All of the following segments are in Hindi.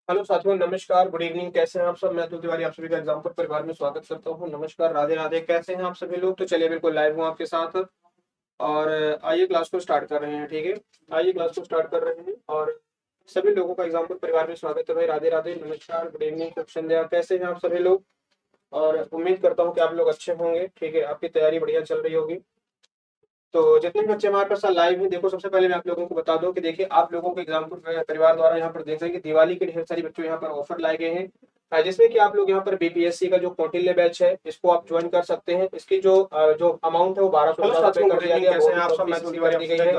हेलो साथियों, नमस्कार, गुड इवनिंग। कैसे हैं आप सब? मैं अतुल तिवारी आप सभी का एग्जाम्पल परिवार में स्वागत करता हूं। नमस्कार, राधे राधे। कैसे हैं आप सभी लोग? तो चलिए, बिल्कुल लाइव हूं आपके साथ। और आइए क्लास को स्टार्ट कर रहे हैं। ठीक है, आइए क्लास को स्टार्ट कर रहे हैं। और सभी लोगों का एग्जाम्पल परिवार में स्वागत है भाई। राधे राधे, नमस्कार, गुड इवनिंग, शुभ संध्या। कैसे हैं आप सभी लोग? और उम्मीद करता हूँ कि आप लोग अच्छे होंगे। ठीक है, आपकी तैयारी बढ़िया चल रही होगी। तो जितने भी बच्चे हमारे पास लाइव हैं, देखो, सबसे पहले मैं आप लोगों को बता दूं कि देखिए, आप लोगों के एग्जाम्पल परिवार द्वारा यहाँ पर देख रहे हैं कि दिवाली के ढेर सारी बच्चों यहाँ पर ऑफर लाए गए हैं। जिसमें कि आप लोग यहाँ पर बीपीएससी का जो कौटिल्य बैच है, इसको आप ज्वाइन कर सकते हैं। इसकी जो अमाउंट है वो 1250 कर दिया गया। कैसे हैं आप सब? मैं कर दी गई है।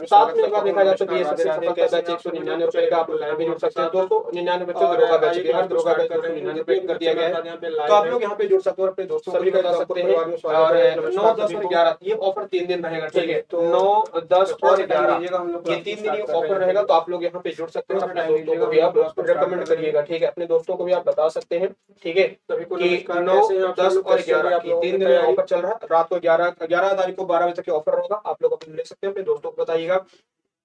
साथ में अगर देखा जाए तो बीएसएससी सफलता बैच 199 का आप लोग लाइव भी जुड़ सकते हैं। 299 बच्चों दरोगा बैच, बिहार दरोगा बैच 299 कर दिया गया है। तो आप लोग यहाँ पे जुड़ सकते हो, अपने दोस्तों सभी को बता सकते हैं। और 9, 10 और 11 ये ऑफर 3 दिन रहेगा। ठीक है, तो 9, 10 और 11 ये 3 दिन ये ऑफर रहेगा। तो आप लोग यहाँ पे जुड़ सकते हैं। अपने दोस्तों को भी आप रिकमेंड करिएगा। ठीक है, अपने दोस्तों को भी आप बता सकते हैं। ठीक है, कि 9, 10 और 11 की 3 दिन ऑफर चल रहा है। रात को 11 तारीख को 12 बजे तक ऑफर होगा। आप लोग अपने ले सकते हैं, अपने दोस्तों को बताइएगा।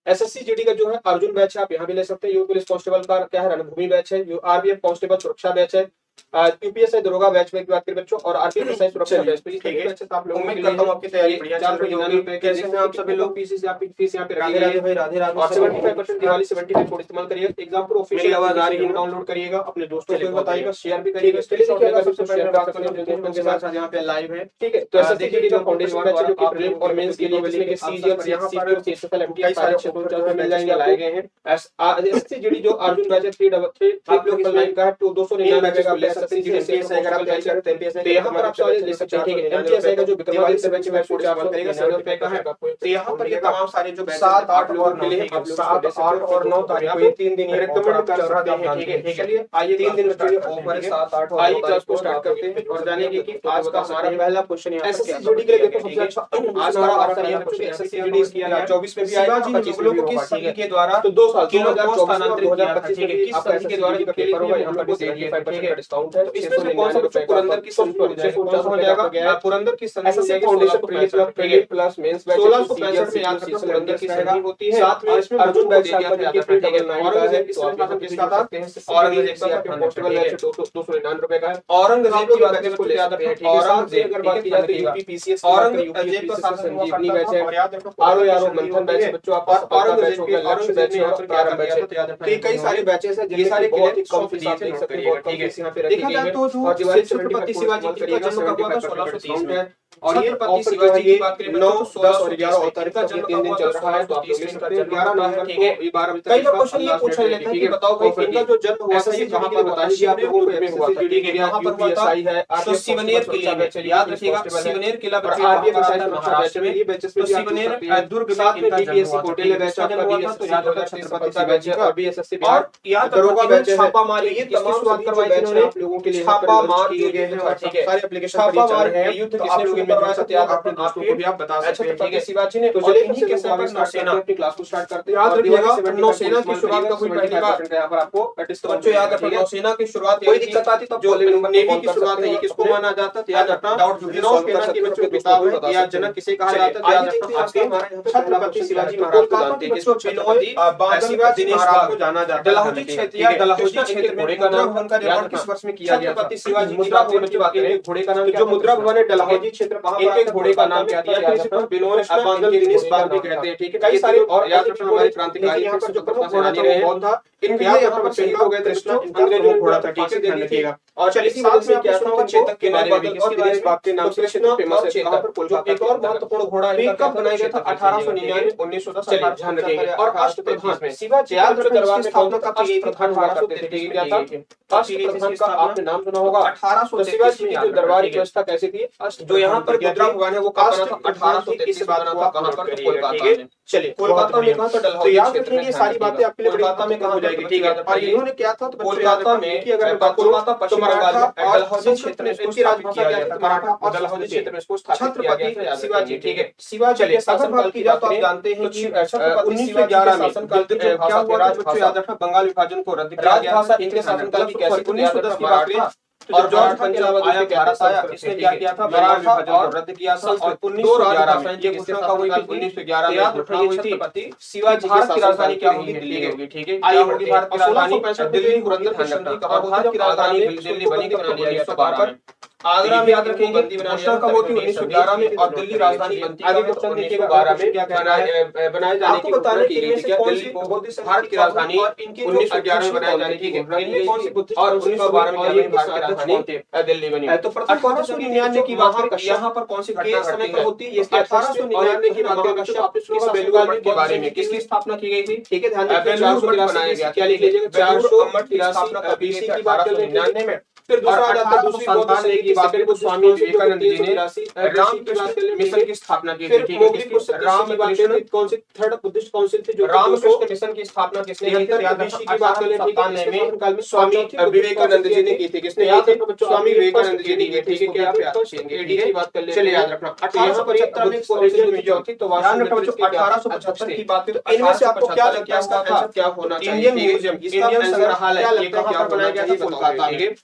एसएससी जीडी का जो है अर्जुन बैच है, आप यहाँ भी ले सकते हैं। यूपी पुलिस कांस्टेबल का क्या है, रणभूमि बैच है। आरबीएफ कांस्टेबल सुरक्षा बैच है। यूपीएसआई दरोगा बैच में की बात करें बच्चों, और आरपीएसआई सुरक्षा बैच पे। ठीक है, आप लोग उम्मीद करता हूं आपकी तैयारी बढ़िया चल रही होगी। कैसे हैं आप सभी लोग? पीसी से आपकी फीस यहाँ पे रखी गई है भाई। राधे राधे। और 75% दिवाली 75 कोड इस्तेमाल करिएगा। एग्जाम पर ऑफिशियल आवाज आ रही है, डाउनलोड करिएगा, अपने दोस्तों को बताइएगा, शेयर भी करिएगा। सबसे शेयर कर सकते हैं अपने दोस्तों के साथ यहाँ पे लाइव है। ठीक है, तो ऐसा देखिए जो फाउंडेशन बैच है, जो कि प्रीलिम और मेंस के लिए, जिसमें कि सीजीएल, यहाँ पर सीएसएफएल, एमटीएस सारे क्षेत्रों मिल जाएंगे, लाए गए हैं। एसएससी जीडी जो अर्जुन बैच है 399 का है, तो 299 का ले सकते हैं। एमटीएसआई अगर आप तैयारी करते हैं तो यहाँ पर आप सवाल ले सकते हैं। ठीक है, एमटीएसआई का जो विक्रमादित्य बैच है 400 करेगा, 70 का है। तो यहाँ पर ये तमाम सारे जो बैच 7, 8 और 9 है, आप 7, 8 और 9 तारीख को 3 दिन रिकमेंड कर सकते हैं। ठीक है, चलिए आइए 3 दिन में ऑफर है 7, 8 और 9 तारीख को स्टार्ट करते हैं और जानेंगे कि आज का हमारा पहला क्वेश्चन है। एसएससी जीडी के लिए देखो, सबसे अच्छा आज का आपका ये क्वेश्चन एसएससी जीडी किया गया 24 में भी आएगा, 25 में भी होगा। ठीक है, के द्वारा तो 2 साल 2024 और 2025 में किस सदी के द्वारा पेपर होगा, यहाँ पर 75% का डिस्काउंट है। तो इसमें कौन सा बच्चों पुरंदर की संधि हो जाएगा, पुरंदर की संधि SSC foundation plus mains batch 1665 में याद रखना पुरंदर की संधि होती है। साथ में इसमें अर्जुन बैच आपका जो कि 399 का है, तो आप किस का था। औरंगजेब का कांस्टेबल बैच 299 का है। औरंगजेब की बात करें तो याद रखना, औरंगजेब अगर बात की जाए तो यूपी पीसीएस, औरंगजेब का संजीवनी बैच है, आरो यारो मंथन बैच है बच्चों। आपका औरंगजेब के लक्ष्य बैच है, और प्रारंभ बैच है। तो ये कई सारे बैचेस हैं, ये सारे बहुत ही कम फीस देख सकते हैं। ठीक है, यहाँ पे देखा जाए तो जो छत्रपति शिवाजी का जन्म कब हुआ था, 1630 में। और ये छत्रपति शिवाजी की बात करें 9, 10 और 11 तारीख का जन्म 3 दिन चल रहा है। तो आप 11 नवंबर को 12 बजे तक क्वेश्चन ये पूछा जाता है कि बताओ भाई इनका जो जन्म हुआ था ये कहां पर बताइए आप लोगों को में हुआ था। ठीक है, यहाँ पर यूपीएसआई है, तो सिवनेर किला में, याद रखिएगा सिवनेर किला पर आरबीएसआई महाराष्ट्र में। ये बैचेस में सिवनेर दुर्ग साथ में बीपीएससी कोटिल्य बैच आपका बीएसएससी तो याद रखना छत्रपति का बैच है, और बीएसएससी और याद दरोगा बैच है। छापामारी ये तमाम शुरुआत करवाई इन्होंने आप लोगों के लिए, छापामार किए गए हैं। और ठीक है, सारे एप्लीकेशन छापामार है, युद्ध किसने लोग इनमें करवाया था, अपने दोस्तों को भी आप बता सकते हैं। ठीक है, शिवाजी ने। तो चलिए इन्हीं के साथ नौसेना अपनी क्लास को स्टार्ट करते हैं। याद रखिएगा नौसेना की शुरुआत का कोई पहली बार यहाँ पर आपको बच्चों याद रखना, नौसेना की शुरुआत कोई दिक्कत आती तो जो नेवी की शुरुआत है ये किसको माना जाता है, याद रखना। डाउट जो नौसेना के बच्चों पिता हुए या जनक किसे कहा जाता है, याद रखना। आपके छत्रपति शिवाजी महाराज को जानते हैं, किसको? छत्रपति शिवाजी महाराज को जाना जाता है। डलहौजी क्षेत्र या डलहौजी क्षेत्र में मुद्रा भवन का निर्माण किस वर्ष में किया गया था? छत्रपति शिवाजी मुद्रा भवन की बात करें, घोड़े का नाम जो मुद्रा भवन है डलहौजी क्षेत्र, इनके घोड़े का नाम क्या था, दिनेश बाग भी कहते हैं। ठीक है, कई सारे और याद रखना हमारे क्रांतिकारी यहाँ पर जो प्रमुख घोड़ा था वो कौन था, इनके यहाँ पर शहीद हो गए थे। अंग्रेजों ने घोड़ा था। ठीक है, ध्यान रखिएगा। और चलिए इसी वजह से क्या सुना होगा, चेतक के बारे में भी, और दिनेश बाग के नाम से क्षेत्र फेमस है। कहां पर? कोलकाता। एक और महत्वपूर्ण घोड़ा है, कब बनाया गया था? 1899, 1910। चलिए ध्यान रखिएगा। और अष्टप्रधान में शिवाजी के दरबार में स्थापना का अष्टप्रधान हुआ करते थे। ठीक है, अष्टप्रधान का आपने नाम सुना होगा। 1800 शिवाजी की जो दरबारी व्यवस्था कैसी थी, जो यहाँ पर मुद्रा भवन है वो कब बना था? 1833 में बना था। कहां पर? कोलकाता में। चलिए कोलकाता में कहा तो डलहौजी। तो याद रखिए ये सारी बातें आपके लिए कोलकाता में कहां हो जाएगी। ठीक है, और इन्होंने क्या था तो कोलकाता में, अगर कोलकाता पश्चिम बंगाल में डलहौजी क्षेत्र में इनकी राजभाषा क्या थी? मराठा। और डलहौजी क्षेत्र में इसको स्थापित किया गया था शिवाजी। ठीक है, शिवाजी के शासनकाल की बात आप जानते हैं कि 1911 में शासनकाल क्या हुआ था बच्चों, याद रखना, बंगाल विभाजन को रद्द किया गया। राजभाषा इनके शासनकाल की कैसी थी? 1910 की बात करें और जॉर्ज पंचावत आया भारत आया, इसने क्या किया था, मराठा और रद्द किया था। और 1911 में ये घोषणा हुई थी, 1911 में घोषणा हुई थी। शिवाजी भारत की राजधानी क्या होगी, दिल्ली होगी। ठीक है, क्या होगी भारत की राजधानी, दिल्ली पुरंदर। और भारत की राजधानी दिल्ली बनी कब बना दिया गया, 1912 में। आगरा में याद रखेंगे, घोषणा कब होती है, 1911 में। और दिल्ली राजधानी बनती है 1912 में, क्या बनाए जाने की घोषणा की गई थी। क्या दिल्ली को भारत की राजधानी 1911 में बनाए जाने की घोषणा की गई थी। और 1912 में क्या बनी, भारत की राजधानी दिल्ली बनी। तो 1899 की बात करें, यहाँ पर कौन सी घटना घटती है, 1899 की बात करें बेलूर के बारे में, किसकी स्थापना की गई थी। ठीक है, ध्यान रखिए, 400 बनाया गया। क्या लिख लीजिएगा, 400 की स्थापना बीसी की बात करें 99 में। फिर दूसरा आ जाता है दूसरी बौद्ध संघ की बात करें तो स्वामी विवेकानंद जी ने रामकृष्ण मिशन की स्थापना की थी। राम की बात करें, कौन सी थर्ड बुद्धिस्ट काउंसिल थी जो रामकृष्ण मिशन की स्थापना किसने की थी, बीसी की बात करें 97 में स्वामी विवेकानंद जी ने की थी। किसने की थी, स्वामी विवेकानंद जी ने की थी। ठीक है, क्या एडी की बात कर ले, चलिए याद रखना। 1875 में कोरिलेशन म्यूजियम थी, तो ध्यान रखना बच्चों 1875 की बात करें तो इनमें से आपको क्या लगता है इसका आंसर क्या होना चाहिए। इंडियन म्यूजियम, इंडियन संग्रहालय, ये कहां पर बनाया गया था, कोलकाता में।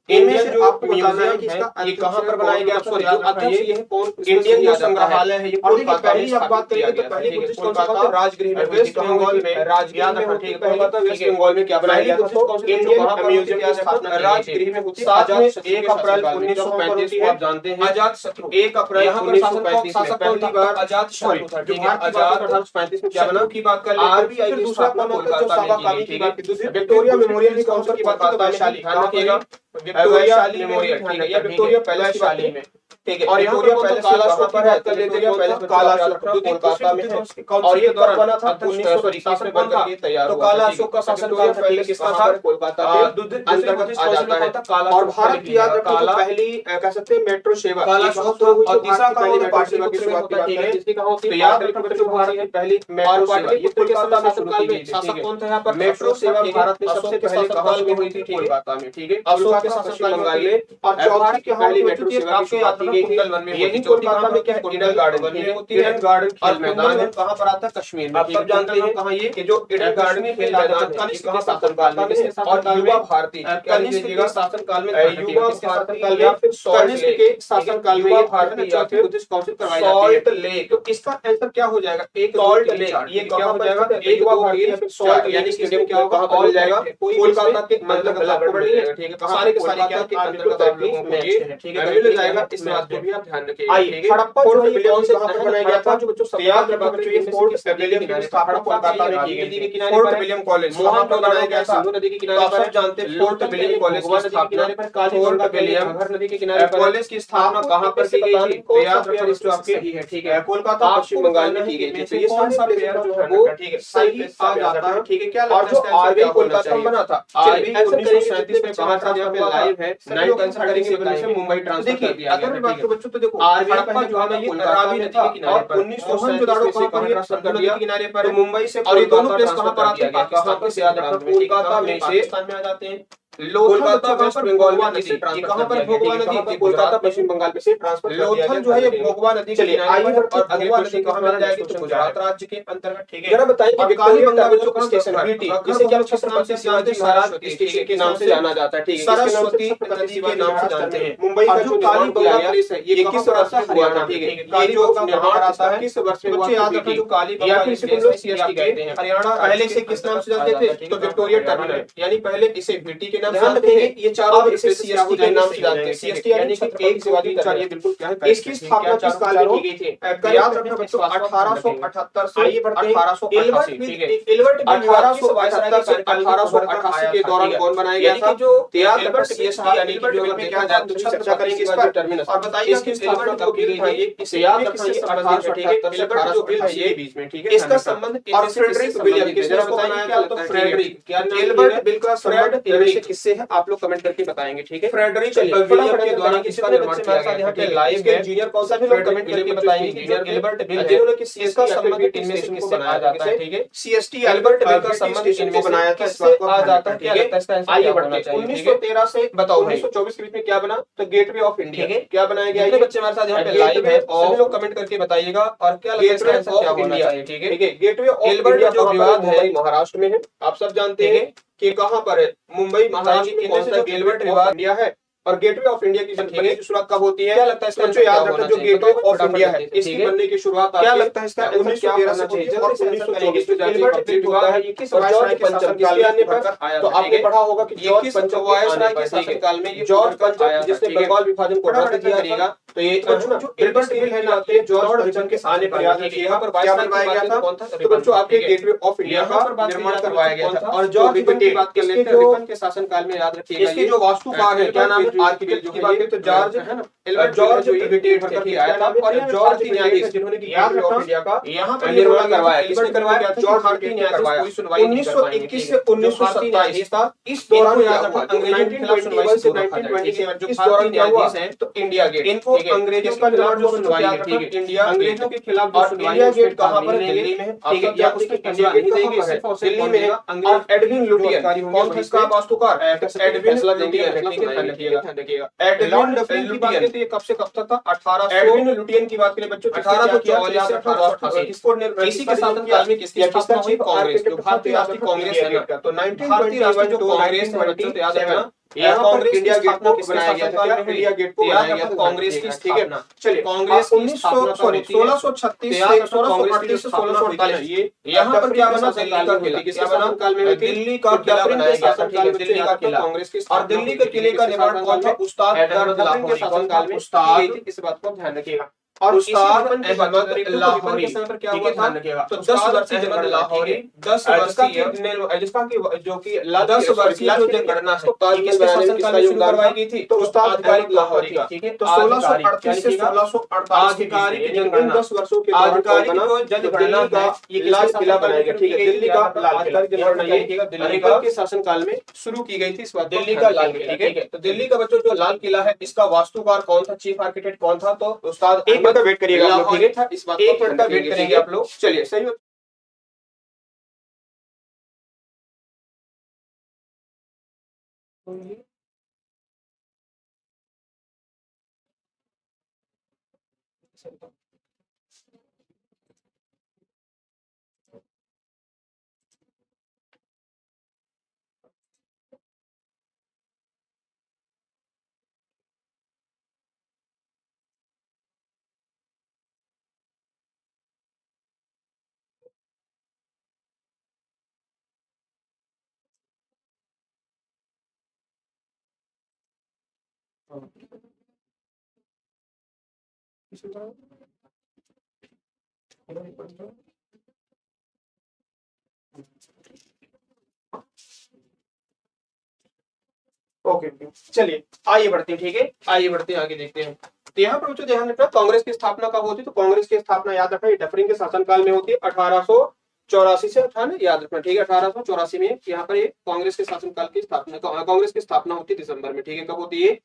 इनमें से जो आपको बताना है कि इसका ये कहां पर बनाया गया, सॉरी जो अध्यक्ष ये है कौन, इंडियन जो संग्रहालय है ये कोलकाता में। आप बात करेंगे तो पहली बुद्धिस्ट काउंसिल राजगृह में, वेस्ट बंगाल में, राजगृह में होती है। कोलकाता वेस्ट बंगाल में क्या बनाया गया था, इंडियन म्यूजियम की स्थापना राजगृह में होती है। आजाद 1 अप्रैल 1935 को आप जानते हैं, आजाद शत्रु 1 अप्रैल 1935 में पहली बार आजाद शत्रु था। ठीक है, आजाद 1835 में क्या बना की बात कर ले। आरबीआई की स्थापना कोलकाता में की गई थी। विक्टोरिया मेमोरियल की काउंसिल की बात करें तो वैशाली, ध्यान रखिएगा विक्टोरिया मेमोरियल, ठीक है, या विक्टोरिया पैलेस की बात में। ठीक है, और विक्टोरिया पैलेस कालाशोक पर है, कर लेते हैं पैलेस कालाशोक कोलकाता में है। और ये कब बना था, 1900 में बनकर के तैयार हुआ। तो कालाशोक का शासनकाल पहले किसका था, कोलकाता के अंतर्गत आ जाता है। और भारत की याद रखो तो पहली कह सकते हैं मेट्रो सेवा कालाशोक, और तीसरा पहली मेट्रो सेवा की शुरुआत की है जिसकी कहां होती है, याद रखना बच्चों भारत की पहली मेट्रो सेवा ये कोलकाता में शुरू की गई। शासक कौन था यहाँ पर, मेट्रो सेवा भारत में सबसे पहले कहां में हुई थी, कोलकाता में। ठीक है, अशोक के शासनकाल में। और चौथी की पहली मेट्रो सेवा की शुरुआत की गई थी यही कोलकाता में, क्या है, ईडन गार्डन होती है। ईडन गार्डन खेल मैदान कहां पर आता है, कश्मीर में। आप सब जानते हैं कहां ये कि जो ईडन गार्डन में खेल मैदान कनिष्क के शासनकाल में, और युवा भारती कनिष्क के शासनकाल में, युवा भारती या फिर कनिष्क के शासनकाल में युवा भारती या फिर बुद्धिस्ट काउंसिल करवाई जाती है। सॉल्ट लेक, तो इसका आंसर क्या हो जाएगा, एक सॉल्ट लेक, ये क्या हो जाएगा, एक युवा भारती या फिर सॉल्ट यानी स्टेडियम क्या कहां पर मिल जाएगा, कोलकाता के मतलब ठीक है, सारे के सारे क्या के अंतर्गत आपको मैच है। ठीक है, मिल जाएगा, इस बात को भी आप ध्यान रखिएगा। हड़प्पा जो है ये कौन से कहां पर बनाया गया था, जो बच्चों याद रखना बच्चों, ये फोर्ट विलियम की स्थापना कोलकाता में की गई थी। फोर्ट विलियम कॉलेज कहां पर बनाया गया था, सिंधु नदी के किनारे पर। आप जानते हैं फोर्ट विलियम कॉलेज की स्थापना फोर्ट विलियम नदी के किनारे पर कॉलेज की स्थापना कहां पर की गई थी, तो याद रखना बच्चों आपके सही है। ठीक है, कोलकाता पश्चिम बंगाल में की गई थी। तो ये सारे पेयर जो है वो ठीक है सही आ जाता है। ठीक है, क्या लगता है, और जो आरबीआई कोलकाता में बना था, आरबीआई 1937 में कहां था, यहाँ पे लाइव है, नाइट आंसर करेंगे बताइए, मुंबई ट्रांसफर कर दिया गया। अगर बात करें बच्चों तो देखो हड़प्पा जो है ना ये रावी नदी के किनारे पर, 1937 में कहां ट्रांसफर कर दिया, किनारे पर, तो मुंबई से, और ये दोनों प्लेस कहां पर आते हैं, पाकिस्तान से, याद रखना कोलकाता में से पाकिस्तान में आ जाते हैं। कोलकाता वेस्ट बंगाल में से कहां पर भोगवा नदी थी, कोलकाता पश्चिम बंगाल में से ट्रांसफर कर दिया गया। लोथल जो है ये भोगवा नदी के किनारे पर, और भोगवा नदी कहां मिल जाएगी, तो गुजरात राज्य के अंतर्गत। ठीक है, जरा बताइए कि विक्टोरिया टर्मिनल जो स्टेशन है जिसे क्या नाम से जानते हैं, सरस्वती स्टेशन के नाम से जाना जाता है। ठीक है, सरस्वती नदी के नाम से जानते हैं। मुंबई का जो काली गंगा प्लेस है ये किस वर्ष में हुआ था, ठीक है, ये जो निर्माण आता है किस वर्ष में हुआ, याद रखना जो काली गंगा प्लेस सीएसटी कहते हैं। हरियाणा पहले से किस नाम से जानते थे, तो विक्टोरिया टर्मिनल, यानी पहले इसे वीटी के नाम से जानते हैं। ये चारों इसे सीएसटी के नाम से जानते हैं। सीएसटी यानी कि एक से अधिक चार, ये बिल्कुल क्या है, इसकी स्थापना किस काल में की गई थी, याद रखना बच्चों 1878 से 1888। ठीक है, एल्बर्ट 1878 से 1888 के दौरान कौन बनाया गया था, जो एल्बर्ट सीएसटी यानी कि जो देखा जाए तो चर्चा करेंगे इस पर टर्मिनस। और बताइए इसकी स्थापना कब की गई थी, इसे याद रखना ये 1888 से 1888 के बीच में। ठीक है, इसका संबंध और फ्रेडरिक विलियम किसने बनाया क्या, तो फ्रेडरिक, क्या एल्बर्ट बिल का फ्रेडरिक किससे है, आप लोग कमेंट करके बताएंगे। ठीक है, फ्रेडरिक विलियम के द्वारा किसका निर्माण किया गया, यहाँ पे लाइव है, इंजीनियर कौन सा भी लोग कमेंट करके बताएंगे। इंजीनियर एल्बर्ट बिल जिन्होंने कि इसका संबंध इनमें से किससे बनाया जाता है। ठीक है, सीएसटी एल्बर्ट बिल का संबंध इनमें बनाया था, इस बात को आ जाता है। ठीक है, आइए बढ़ते हैं 1913 से बताओ 1924 के बीच में क्या बना, तो गेटवे ऑफ इंडिया क्या बनाया गया। ये बच्चे हमारे साथ यहाँ पे लाइव है, सभी लोग कमेंट करके बताइएगा और क्या लगता है इसका आंसर क्या होना चाहिए। ठीक है, गेटवे ऑफ इंडिया जो विवाद है महाराष्ट्र में है, आप सब जानते हैं कि कहां पर है, मुंबई महाराष्ट्र में कौन सा गेटवे ऑफ इंडिया है, और गेटवे ऑफ इंडिया की बनने की शुरुआत कब होती है? क्या लगता है इसका आंसर? याद रखना, जो गेटवे ऑफ इंडिया है इसकी बनने की शुरुआत क्या लगता है इसका? 1913 से होती है और 1924 में कंप्लीट होता है। ये किस वायसराय के शासनकाल में पर? तो आपने पढ़ा होगा कि जॉर्ज पंचम वायसराय के शासनकाल में, जॉर्ज पंचम जिसने बंगाल विभाजन को रद्द किया था, तो ये जो एल्बर्ट बिल है ना, ये जॉर्ज पंचम के आने पर याद रखिएगा। यहाँ पर क्या बनवाया गया था? तो बच्चों आपके गेटवे ऑफ इंडिया का निर्माण करवाया गया था। और जॉर्ज पंचम की बात कर लेते हैं, रिपन के शासनकाल में याद रखिएगा इसके जो वास्तुकार है क्या नाम है? आर्किटेक्ट की बात करें तो जॉर्ज है ना, जॉर्ज ब्रिगेड करके आया था। और ये जॉर्ज न्यायाधीश जिन्होंने गेटवे ऑफ इंडिया का यहाँ पर निर्माण करवाया, किसने करवाया? जॉर्ज भारतीय न्यायाधीश। पूरी सुनवाई 1921 से 1927 था। इस दौरान याद रखना, अंग्रेजों के खिलाफ सुनवाई से 1927 इस दौरान क्या हुआ है? तो इंडिया गेट, इनको अंग्रेजों का निर्माण जो सुनवाई है, ठीक है, इंडिया अंग्रेजों के खिलाफ जो सुनवाई है, गेट कहां पर? दिल्ली में, ठीक है। या उसकी इंडिया गेट कहां पर है? दिल्ली में है। और एडविन लुटियन कौन था इसका वास्तुकार? एडविन लुटियन, ठीक है, ध्यान रखिएगा। एडविन लुटियन की बात करें तो ये कब से कब तक था? 1800। एडविन लुटियन की बात करें बच्चों 1844 से 1888। किसको इसी के शासनकाल में किसकी स्थापना हुई? कांग्रेस, जो भारतीय राष्ट्रीय कांग्रेस है। तो 1921 जो कांग्रेस है बच्चों, तो याद रखना यहाँ कांग्रेस इंडिया गेट को बनाया गया था। इंडिया गेट को बनाया गया था कांग्रेस की, ठीक है ना। चलिए, कांग्रेस की स्थापना 1636 से 1638 से 1648 ये यहाँ पर क्या बना? दिल्ली का किला। किसके शासनकाल में? दिल्ली का किला बनाया गया था, ठीक है, दिल्ली का किला कांग्रेस की। और दिल्ली के किले का निर्माण कौन था? उस्ताद अहमद के शासनकाल में की गई थी। इस बात को ध्यान रखिएगा। और उस्ताद अहमद लाहौरी के समय पर क्या हुआ था? तो 10 वर्षीय अहमद लाहौरी, 10 वर्षीय जिसका की जो कि 10 वर्षीय जो जनगणना है किसके शासनकाल में शुरू करवाई गई थी? तो उस्ताद अहमद लाहौरी का, ठीक है। तो 1638 से 1648 आधिकारिक जनगणना 10 वर्षों के आधिकारिक जो जनगणना का ये लाल किला बनाया गया, ठीक है, दिल्ली का लाल किला। दिल्ली के शासनकाल में शुरू की गई थी इस बात, दिल्ली का लाल किला, ठीक है। तो दिल्ली का बच्चों जो लाल किला है इसका वास्तुकार कौन था? चीफ आर्किटेक्ट कौन था? तो उस्ताद का वेट करिएगा आप लोग, ठीक है, इस बात को वेट करेंगे आप लोग। चलिए, सही हो। ओके, चलिए आइए बढ़ते हैं, ठीक है, आइए बढ़ते हैं, आगे देखते हैं। तो यहाँ पर ध्यान रखना, कांग्रेस की स्थापना कब होती? तो कांग्रेस की स्थापना याद रखना डफरिन के शासनकाल में होती है 1884 से, याद रखना, ठीक है, 1884 में यहाँ पर कांग्रेस के शासनकाल की स्थापना, कांग्रेस की स्थापना होती है दिसंबर में, ठीक है। कब होती है?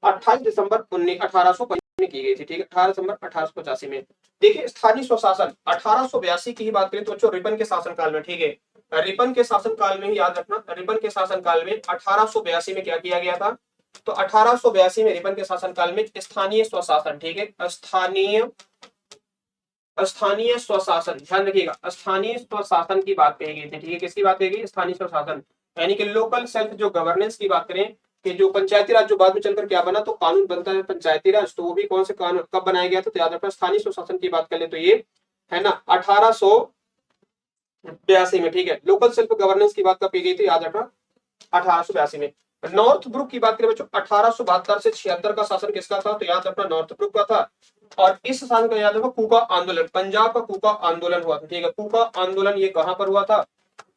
28 दिसंबर 1850 में की गई थी, ठीक है, 18 दिसंबर 1885 में। देखिए, स्थानीय स्वशासन 1882 की ही बात करें तो बच्चों रिपन के शासनकाल में, ठीक है, रिपन के शासनकाल में ही याद रखना, रिपन के शासनकाल में 1882 में क्या किया गया था? तो 1882 में रिपन के शासनकाल में स्थानीय स्वशासन, ठीक है, स्थानीय स्वशासन, ध्यान रखिएगा, स्थानीय स्वशासन की बात कही गई थी, ठीक है। किसकी बात कही गई? स्थानीय स्वशासन, यानी कि लोकल सेल्फ जो गवर्नेंस की बात करें कि जो पंचायती राज जो बाद में चलकर क्या बना, तो कानून बनता है पंचायती राज, तो वो भी कौन से कानून कब बनाया गया था? तो याद रखना, स्थानीय स्वशासन की बात कर ले तो ये है ना 1882 में, ठीक है। लोकल सेल्फ गवर्नेंस की बात कब की गई थी? याद रखना 1882 में। नॉर्थ ब्रुक की बात करें बच्चों 1872 से 76 का शासन किसका था? तो याद रखना नॉर्थ ब्रुक का था। और इस शासन का याद रखो कूका आंदोलन, पंजाब का कूका आंदोलन हुआ था, ठीक है। कूका आंदोलन ये कहां पर हुआ था?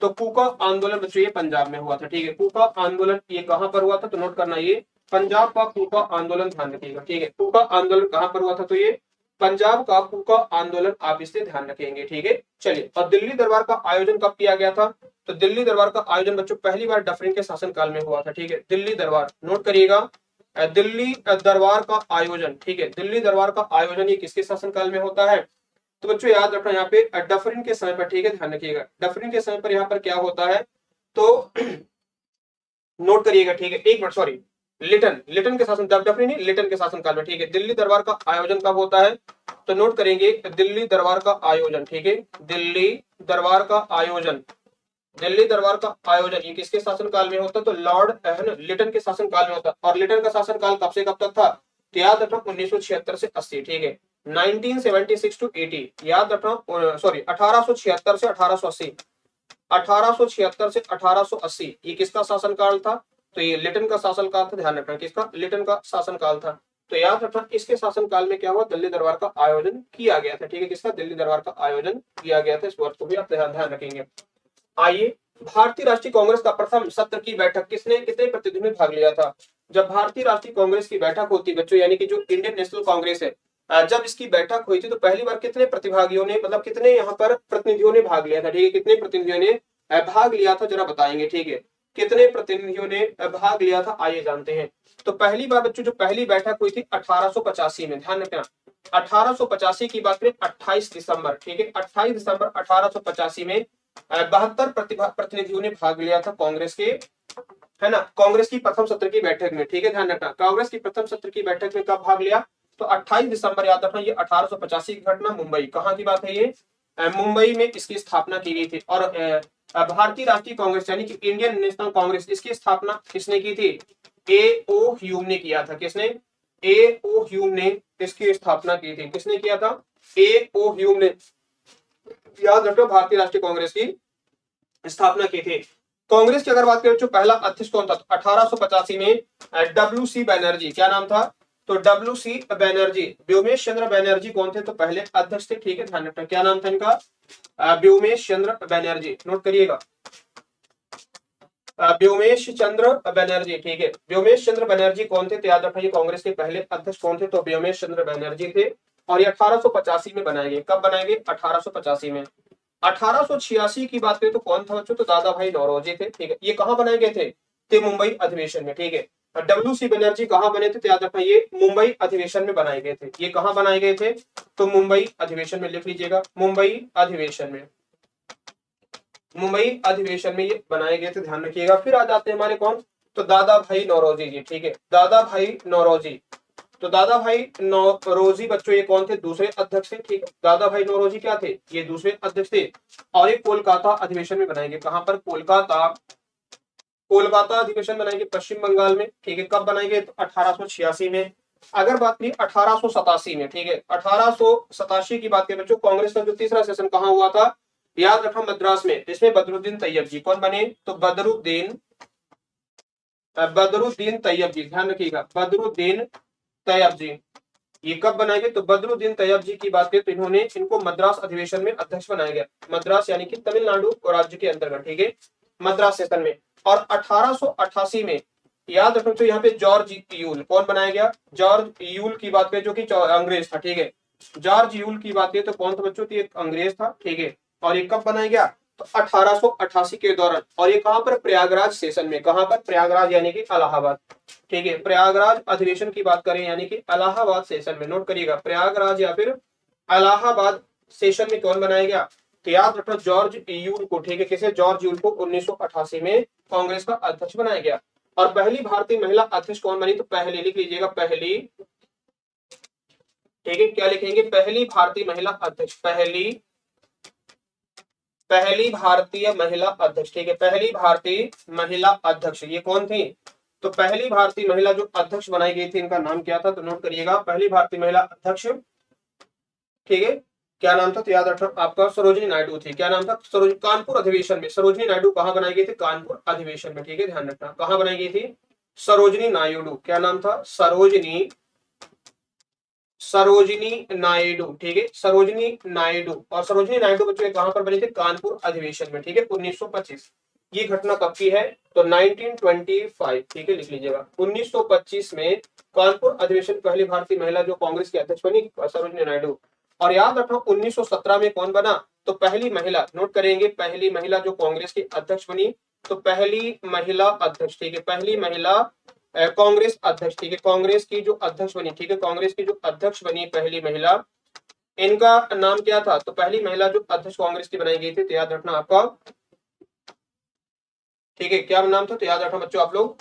तो कूका आंदोलन बच्चों ये पंजाब में हुआ था, ठीक है। कूका आंदोलन ये कहां पर हुआ था? तो नोट करना, ये पंजाब का कूका आंदोलन, ध्यान रखिएगा, ठीक है। कूका आंदोलन कहां पर हुआ था? तो ये पंजाब का कूका आंदोलन, आप इससे ध्यान रखेंगे, ठीक है। चलिए, और दिल्ली दरबार का आयोजन कब किया गया था? तो दिल्ली दरबार का आयोजन बच्चों पहली बार डफरिन के शासनकाल में हुआ था, ठीक है। दिल्ली दरबार नोट करिएगा, दिल्ली दरबार का आयोजन, ठीक है, दिल्ली दरबार का आयोजन ये किसके शासनकाल में होता है? तो बच्चों याद रखना यहाँ पे डफरिन के समय पर, ठीक है, ध्यान रखिएगा, डफरिन के समय पर यहाँ पर क्या होता है? तो नोट करिएगा, ठीक है, एक मिनट, सॉरी, लिटन के शासन, डफरिन नहीं, लिटन के शासनकाल में, ठीक है। दिल्ली दरबार का आयोजन कब होता है? तो नोट करेंगे दिल्ली दरबार का आयोजन, ठीक है, दिल्ली दरबार का आयोजन दिल्ली दरबार का आयोजन ये किसके शासनकाल में होता? तो लॉर्ड लिटन के शासनकाल में होता। और लिटन का शासनकाल कब से कब तक था? तो याद रखना 1976 से 80, ठीक है। 1976 टू 80 याद रखना, सॉरी 1876 से 1880, 1876 से 1880 ये किसका शासनकाल था? तो ये लिटन का शासनकाल था। ध्यान रखना किसका? लिटन का शासनकाल था। तो याद रखना इसके शासनकाल में क्या हुआ? दिल्ली दरबार का आयोजन किया गया था, ठीक है। किसका? दिल्ली दरबार का आयोजन किया गया था। इस वर्ष को भी आप ध्यान रखेंगे। आइए, भारतीय राष्ट्रीय कांग्रेस का प्रथम सत्र की बैठक किसने कितने प्रतिनिधियों ने भाग लिया था? जब भारतीय राष्ट्रीय कांग्रेस की बैठक होती बच्चों, यानी कि जो इंडियन नेशनल कांग्रेस है, जब इसकी बैठक हुई थी तो पहली बार कितने प्रतिभागियों ने, मतलब कितने यहाँ पर प्रतिनिधियों ने भाग लिया था, ठीक है। कितने प्रतिनिधियों ने भाग लिया था जरा बताएंगे, ठीक है। कितने प्रतिनिधियों ने भाग लिया था, आइए जानते हैं। तो पहली बार बच्चों जो पहली बैठक हुई थी 1885 में, ध्यान रखना 1885 की बात करें, 28 दिसंबर, ठीक है, 28 दिसंबर 1885 में 72 प्रतिनिधियों ने भाग लिया था कांग्रेस के, है ना, कांग्रेस की प्रथम सत्र की बैठक में, ठीक है। ध्यान रखना कांग्रेस की प्रथम सत्र की बैठक में कब भाग लिया? तो 28 दिसंबर, याद रखना ये 1885 की घटना, मुंबई, कहाँ की बात है ये? मुंबई में इसकी स्थापना की गई थी। और भारतीय राष्ट्रीय कांग्रेस यानी कि इंडियन नेशनल कांग्रेस, इसकी स्थापना किसने की थी? ए ओ ह्यूम ने किया था। किसने? ए ओ ह्यूम ने इसकी स्थापना की थी। किसने किया था? ए ओ ह्यूम ने, याद रखो, भारतीय राष्ट्रीय कांग्रेस की स्थापना की थी। कांग्रेस की अगर बात करें तो पहला अध्यक्ष कौन था? 1885 में डब्ल्यू सी बैनर्जी, क्या नाम था? तो डब्ल्यू सी बैनर्जी, व्योमेश चंद्र बैनर्जी कौन थे? तो पहले अध्यक्ष थे, ठीक है। ध्यान रखना क्या नाम था इनका? व्योमेश चंद्र बैनर्जी, नोट करिएगा, व्योमेश चंद्र बैनर्जी, ठीक है। व्योमेश चंद्र बैनर्जी कौन थे? तो याद रखना ये कांग्रेस के पहले अध्यक्ष कौन थे? तो व्योमेश चंद्र बैनर्जी थे। और ये 1885 में बनाए गए। कब बनाए गए? 1885 में। 1886 की बात करें तो कौन था बच्चों? तो दादा भाई नौरोजी थे, ठीक है। ये कहाँ बनाए गए थे? ते मुंबई अधिवेशन में, ठीक है। डब्ल्यू सी बनर्जी कहाँ बने थे? तो याद रखना ये मुंबई अधिवेशन में बनाए गए थे। ये कहाँ बनाए गए थे? तो मुंबई अधिवेशन में, लिख लीजिएगा, मुंबई अधिवेशन में, मुंबई अधिवेशन में ये बनाए गए थे, ध्यान रखिएगा। फिर आ जाते हैं हमारे कौन? तो दादा भाई नौरोजी जी, ठीक है, दादा भाई नौरोजी। तो दादा भाई नौरोजी बच्चों ये कौन थे? दूसरे अध्यक्ष थे, ठीक है। दादा भाई नौरोजी क्या थे? ये दूसरे अध्यक्ष थे। और ये कोलकाता अधिवेशन में बनाएंगे। कहां पर? कोलकाता, कोलकाता अधिवेशन बनाएंगे पश्चिम बंगाल में, ठीक है। कब बनाएंगे? तो 1886 में। अगर बात करें 1887 में, ठीक है, 1887 की बात करें बच्चों, कांग्रेस का जो तीसरा सेशन कहां हुआ था? याद रखना मद्रास में। इसमें बदरुद्दीन तैयब जी कौन बने? तो बदरुद्दीन, बदरुद्दीन तैयब जी, ध्यान रखिएगा, बदरुद्दीन तैयब जी। ये कब बनाए गए? तो बदरुद्दीन तैयब जी की बात करें तो इन्होंने, इनको मद्रास अधिवेशन में अध्यक्ष बनाया गया। मद्रास यानी कि तमिलनाडु राज्य के अंतर्गत, ठीक है, मद्रास सेशन में। और 1888 में, याद रखो तो यहाँ पे जॉर्ज यूल कौन बनाया गया? जॉर्ज यूल की बात करें जो कि अंग्रेज था, ठीक है। जॉर्ज यूल की बात करें तो कौन था बच्चों? तो एक अंग्रेज था, ठीक है। और ये कब बनाया गया? तो 1888 के दौरान। और ये कहां पर? प्रयागराज सेशन में। कहां पर? प्रयागराज यानी कि इलाहाबाद, ठीक है। प्रयागराज अधिवेशन की बात करें यानी कि इलाहाबाद सेशन में, नोट करिएगा, प्रयागराज या फिर इलाहाबाद सेशन में कौन बनाया गया? तो याद रखना जॉर्ज यूल को, ठीक है। किसे? जॉर्ज यूल को 1988 में कांग्रेस का अध्यक्ष बनाया गया। और पहली भारतीय महिला अध्यक्ष कौन बनी? तो पहली, लिख लीजिएगा, पहली, ठीक है। क्या लिखेंगे? पहली भारतीय महिला अध्यक्ष, पहली, पहली भारतीय महिला अध्यक्ष, ठीक है। पहली भारतीय महिला अध्यक्ष ये कौन थी? तो पहली भारतीय महिला जो अध्यक्ष बनाई गई थी, इनका नाम क्या था? तो नोट करिएगा, पहली भारतीय महिला अध्यक्ष, ठीक है, क्या नाम था? तो याद रखना आपका सरोजिनी नायडू थी। क्या नाम था? कानपुर अधिवेशन में सरोजिनी नायडू कहाँ बनाई गई थी? कानपुर अधिवेशन में, ठीक है। ध्यान रखना कहाँ बनाई गई थी? सरोजिनी नायडू। क्या नाम था? सरोजिनी, सरोजिनी नायडू, ठीक है, सरोजिनी नायडू। और सरोजिनी नायडू बच्चों कहां पर बनी थी? कानपुर अधिवेशन में, ठीक है, 1925। ये घटना कब की है? तो 1925, ठीक है, लिख लीजिएगा, 1925 में कानपुर अधिवेशन पहली भारतीय महिला जो कांग्रेस की अध्यक्ष बनी, सरोजिनी नायडू। और याद रखना 1917 में कौन बना? तो पहली महिला, नोट करेंगे, पहली महिला जो कांग्रेस की अध्यक्ष बनी, तो पहली महिला अध्यक्ष, ठीक है, पहली महिला कांग्रेस अध्यक्ष, ठीक है, कांग्रेस की जो अध्यक्ष बनी, ठीक है, कांग्रेस की जो अध्यक्ष बनी पहली महिला, इनका नाम क्या था? तो पहली महिला जो अध्यक्ष कांग्रेस की बनाई गई थी, तो याद रखना आपका, ठीक है, क्या नाम था? तो याद रखना बच्चों आप लोग,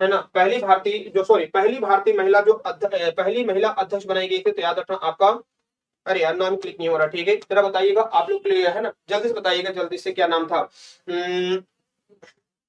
है ना, पहली भारतीय जो, सॉरी, पहली भारतीय महिला जो पहली महिला अध्यक्ष बनाई गई थी, तो याद रखना आपका अरे यार नाम क्लिक नहीं हो रहा, ठीक है जरा बताइएगा आप लोग क्लियर है ना, जल्दी से बताइएगा जल्दी से, क्या नाम था?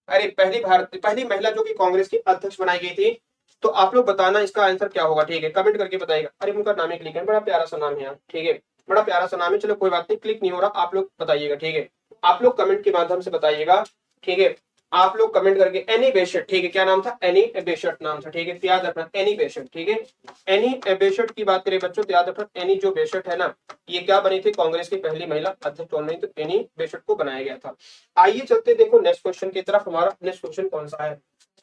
अरे पहली महिला जो कि कांग्रेस की अध्यक्ष बनाई गई थी, तो आप लोग बताना इसका आंसर क्या होगा, ठीक है कमेंट करके बताइएगा। अरे उनका नाम ही क्लिक है, बड़ा प्यारा सा नाम है यार, ठीक है बड़ा प्यारा सा नाम है। चलो कोई बात नहीं, क्लिक नहीं हो रहा, आप लोग बताइएगा, ठीक है आप लोग कमेंट के माध्यम से बताइएगा, ठीक है आप लोग कमेंट करके। एनी बेशट, ठीक है क्या नाम था? एनी बेशट नाम था, ठीक है याद रखना एनी बेशट, ठीक है एनी बेशट की बात करें बच्चों तो याद रखना एनी जो बेशट है ना, ये क्या बनी थी? कांग्रेस की पहली महिला अध्यक्ष बन रही, तो एनी बेशट को बनाया गया था। आइए चलते देखो नेक्स्ट क्वेश्चन की तरफ। हमारा नेक्स्ट क्वेश्चन कौन सा है?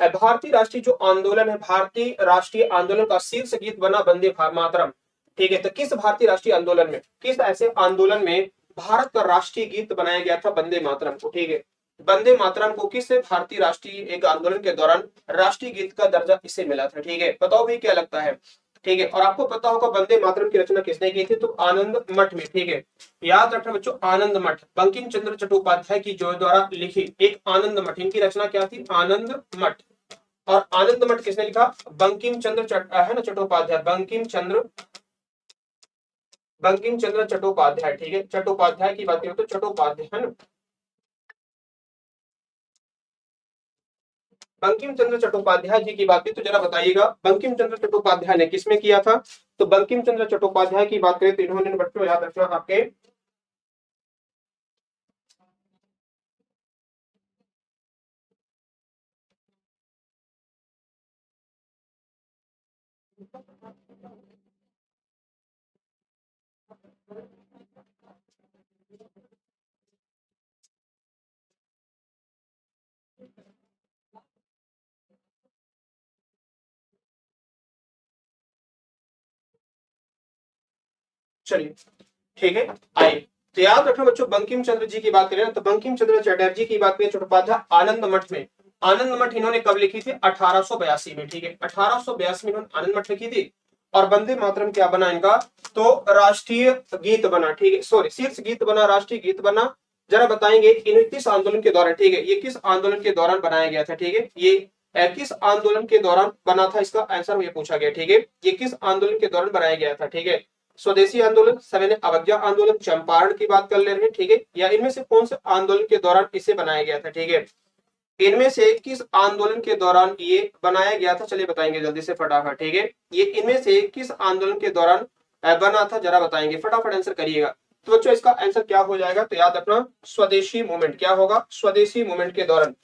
भारतीय राष्ट्रीय जो आंदोलन है, भारतीय राष्ट्रीय आंदोलन का शीर्ष गीत बना वंदे मातरम, ठीक है तो किस भारतीय राष्ट्रीय आंदोलन में, किस ऐसे आंदोलन में भारत का राष्ट्रीय गीत बनाया गया था वंदे मातरम को, ठीक है वंदे मातरम को किस भारतीय राष्ट्रीय एक आंदोलन के दौरान राष्ट्रीय गीत का दर्जा इसे मिला था, ठीक है बताओ भाई क्या लगता है, ठीक है और आपको पता होगा वंदे मातरम की रचना किसने की थी? तो आनंद मठ में, ठीक है याद रखना बच्चों आनंद मठ, बंकिम चंद्र चट्टोपाध्याय की जो द्वारा लिखी एक आनंद मठ, इनकी रचना क्या थी? आनंद मठ। और आनंद मठ किसने लिखा? बंकिम चंद्र है ना चट्टोपाध्याय, बंकिम चंद्र चट्टोपाध्याय, ठीक है चट्टोपाध्याय की बात करें तो चट्टोपाध्याय है ना, बंकिम चंद्र चट्टोपाध्याय जी की बात की तो जरा बताइएगा बंकिम चंद्र चट्टोपाध्याय ने किसमें किया था? तो बंकिम चंद्र चट्टोपाध्याय की बात करें तो इन्होंने बच्चों याद रखना आपके चलिए ठीक है आइए तो याद रखना बच्चों बंकिम चंद्र जी की बात करें तो बंकिम चंद्र चटर्जी की बात करें चट्टोपाध्याय आनंद मठ में, आनंद मठ इन्होंने कब लिखी थी? 1882 में, ठीक है 1882 में इन्होंने आनंद मठ लिखी थी। और वंदे मातरम क्या बना इनका? तो राष्ट्रीय गीत बना, ठीक है सॉरी शीर्ष गीत बना, राष्ट्रीय गीत बना। जरा बताएंगे इन किस आंदोलन के दौरान, ठीक है ये किस आंदोलन के दौरान बनाया गया था, ठीक है ये किस आंदोलन के दौरान बना था, इसका आंसर ये पूछा गया, ठीक है ये किस आंदोलन के दौरान बनाया गया था, ठीक है स्वदेशी आंदोलन, सविनय अवज्ञा आंदोलन, चंपारण की बात कर ले रहे हैं, ठीक है या इनमें से कौन से आंदोलन के दौरान इसे बनाया गया था, ठीक है इनमें से किस आंदोलन के दौरान ये बनाया गया था? चलिए बताएंगे जल्दी से फटाफट, ठीक है ये इनमें से किस आंदोलन के दौरान बना था, जरा बताएंगे फटाफट आंसर करिएगा। तो बच्चों इसका आंसर क्या हो जाएगा? तो याद रखना स्वदेशी मूवमेंट, क्या होगा? स्वदेशी मूवमेंट के दौरान,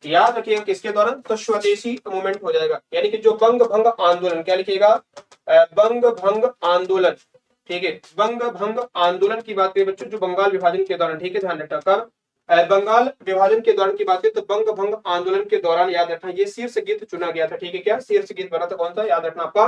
याद रखिएगा किसके दौरान? तो स्वदेशी मूवमेंट हो जाएगा, यानी कि जो बंग भंग आंदोलन, क्या लिखिएगा? बंग भंग आंदोलन, ठीक है बंग भंग आंदोलन की बात करें बच्चों जो बंगाल विभाजन के दौरान, ठीक है ध्यान रखना कब बंगाल विभाजन के दौरान की बात करें तो बंग भंग आंदोलन के दौरान याद रखना ये शीर्ष गीत चुना गया था, ठीक है क्या शीर्ष गीत बना था? कौन सा? याद रखना आपका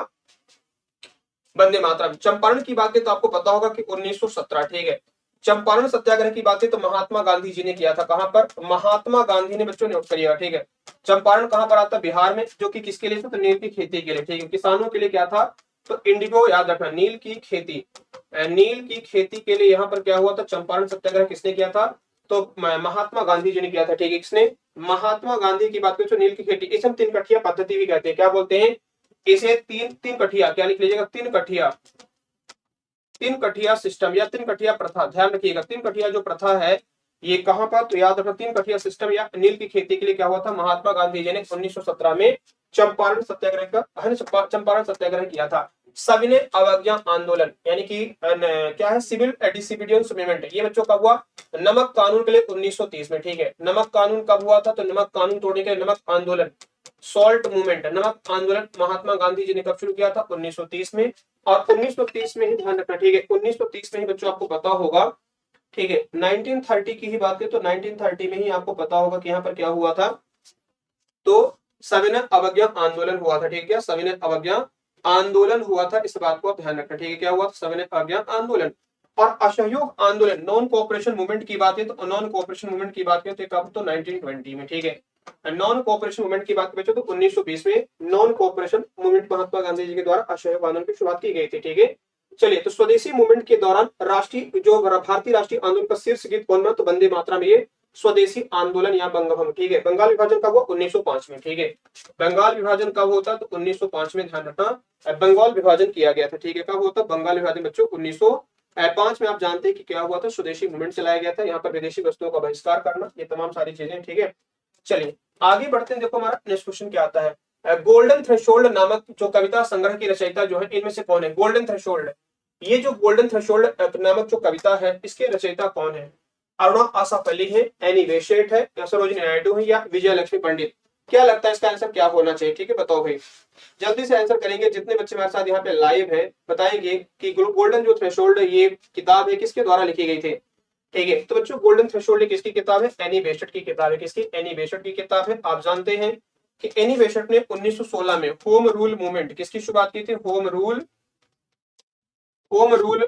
वंदे मातरम। चंपारण की बात करें तो आपको पता होगा कि 1917, ठीक है चंपारण सत्याग्रह की बात करें तो महात्मा गांधी जी ने किया था, कहां पर? महात्मा गांधी ने, बच्चों नोट करिएगा, ठीक है चंपारण कहां पर आता? बिहार में, जो कि किसके लिए था? तो नील की खेती के लिए, ठीक है किसानों के लिए क्या था? तो इंडिगो, याद रखना नील की खेती, नील की खेती के लिए यहाँ पर क्या हुआ था? चंपारण सत्याग्रह किसने किया था? तो महात्मा गांधी जी ने किया था, ठीक है किसने? महात्मा गांधी की बात करें तो नील की खेती, इसे हम तीन कठिया पद्धति भी कहते हैं, क्या बोलते हैं इसे? तीन तीन कठिया, क्या लिख लीजिएगा? तीन कठिया सिस्टम या तीन कठिया प्रथा, ध्यान रखिएगा तीन कठिया जो प्रथा है ये कहां पर? तो याद रखना तीन कठिया सिस्टम या नील की खेती के लिए क्या हुआ था? महात्मा गांधी जी ने 1917 में चंपारण सत्याग्रह का चंपारण सत्याग्रह किया था। सविनय अवज्ञा आंदोलन यानी कि क्या है? सिविल डिसोबीडियंस मूवमेंट, ये बच्चों कब हुआ? नमक कानून के लिए 1930 में, ठीक है नमक कानून कब हुआ था? तो नमक कानून तोड़ने के लिए नमक आंदोलन, सॉल्ट मूवमेंट, नमक आंदोलन महात्मा गांधी जी ने कब शुरू किया था? 1930 में। और 1930 में ही ध्यान रखना, ठीक है 1930 में ही बच्चों आपको पता होगा, ठीक है 1930 की ही बात करें तो 1930 में ही आपको पता होगा कि यहाँ पर क्या हुआ था? तो सविनय अवज्ञा आंदोलन हुआ था, ठीक है सविनय अवज्ञा आंदोलन हुआ था, इस बात को आप ध्यान रखना, ठीक है क्या हुआ था? सविनय अवज्ञा आंदोलन। और असहयोग आंदोलन, नॉन कोऑपरेशन मूवमेंट की बात है तो नॉन कोऑपरेशन मूवमेंट की बात करें तो कब? तो 1920 में, ठीक है नॉन कोऑपरेशन मूवमेंट की बात करें तो 1920 में non cooperation movement Mahatma Gandhi ji के द्वारा असहयोग आंदोलन की शुरुआत की गई थी, ठीक है चलिए तो स्वदेशी मूवमेंट के दौरान राष्ट्रीय जो भारतीय राष्ट्रीय आंदोलन का शीर्ष गीत कौन बना? तो वंदे मातरम, ये स्वदेशी आंदोलन या बंगभंग, ठीक है बंगाल विभाजन कब हुआ? 1905 में, ठीक है बंगाल विभाजन कब होता? तो 1905 में, ध्यान रखना बंगाल विभाजन किया गया था, ठीक है कब होता? बंगाल विभाजन बच्चों 5 में आप जानते हैं कि क्या हुआ था, स्वदेशी मूवमेंट चलाया गया था, यहाँ पर विदेशी वस्तुओं का बहिष्कार करना, ये तमाम सारी चीजें, ठीक है। चलिए आगे बढ़ते हैं। देखो हमारा नेक्स्ट क्वेश्चन क्या आता है, गोल्डन थ्रेशोल्ड नामक जो कविता संग्रह की रचयिता जो है इनमें से कौन है? गोल्डन थ्रेशोल्ड, ये जो गोल्डन थ्रेशोल्ड नामक जो कविता है इसके रचयिता कौन है? अरुणा आसफ अली है, एनी बेसेंट है, या सरोजिनी नायडू है, या विजय लक्ष्मी पंडित? क्या लगता है इसका आंसर क्या होना चाहिए? ठीक है बताओ भाई, जल्दी से आंसर करेंगे। जितने बच्चे हमारे साथ यहाँ पे लाइव है बताएंगे कि गोल्डन जो थ्रेशोल्ड ये किताब है किसके द्वारा लिखी गई थी? ठीक है, तो बच्चों गोल्डन थ्रेशोल्ड किसकी किताब है? एनी बेसेंट की किताब है। किसकी? एनी बेसेंट की किताब है। आप जानते हैं कि एनी बेसेंट ने 1916 में होम रूल मूवमेंट किसकी शुरुआत की थी? होम रूल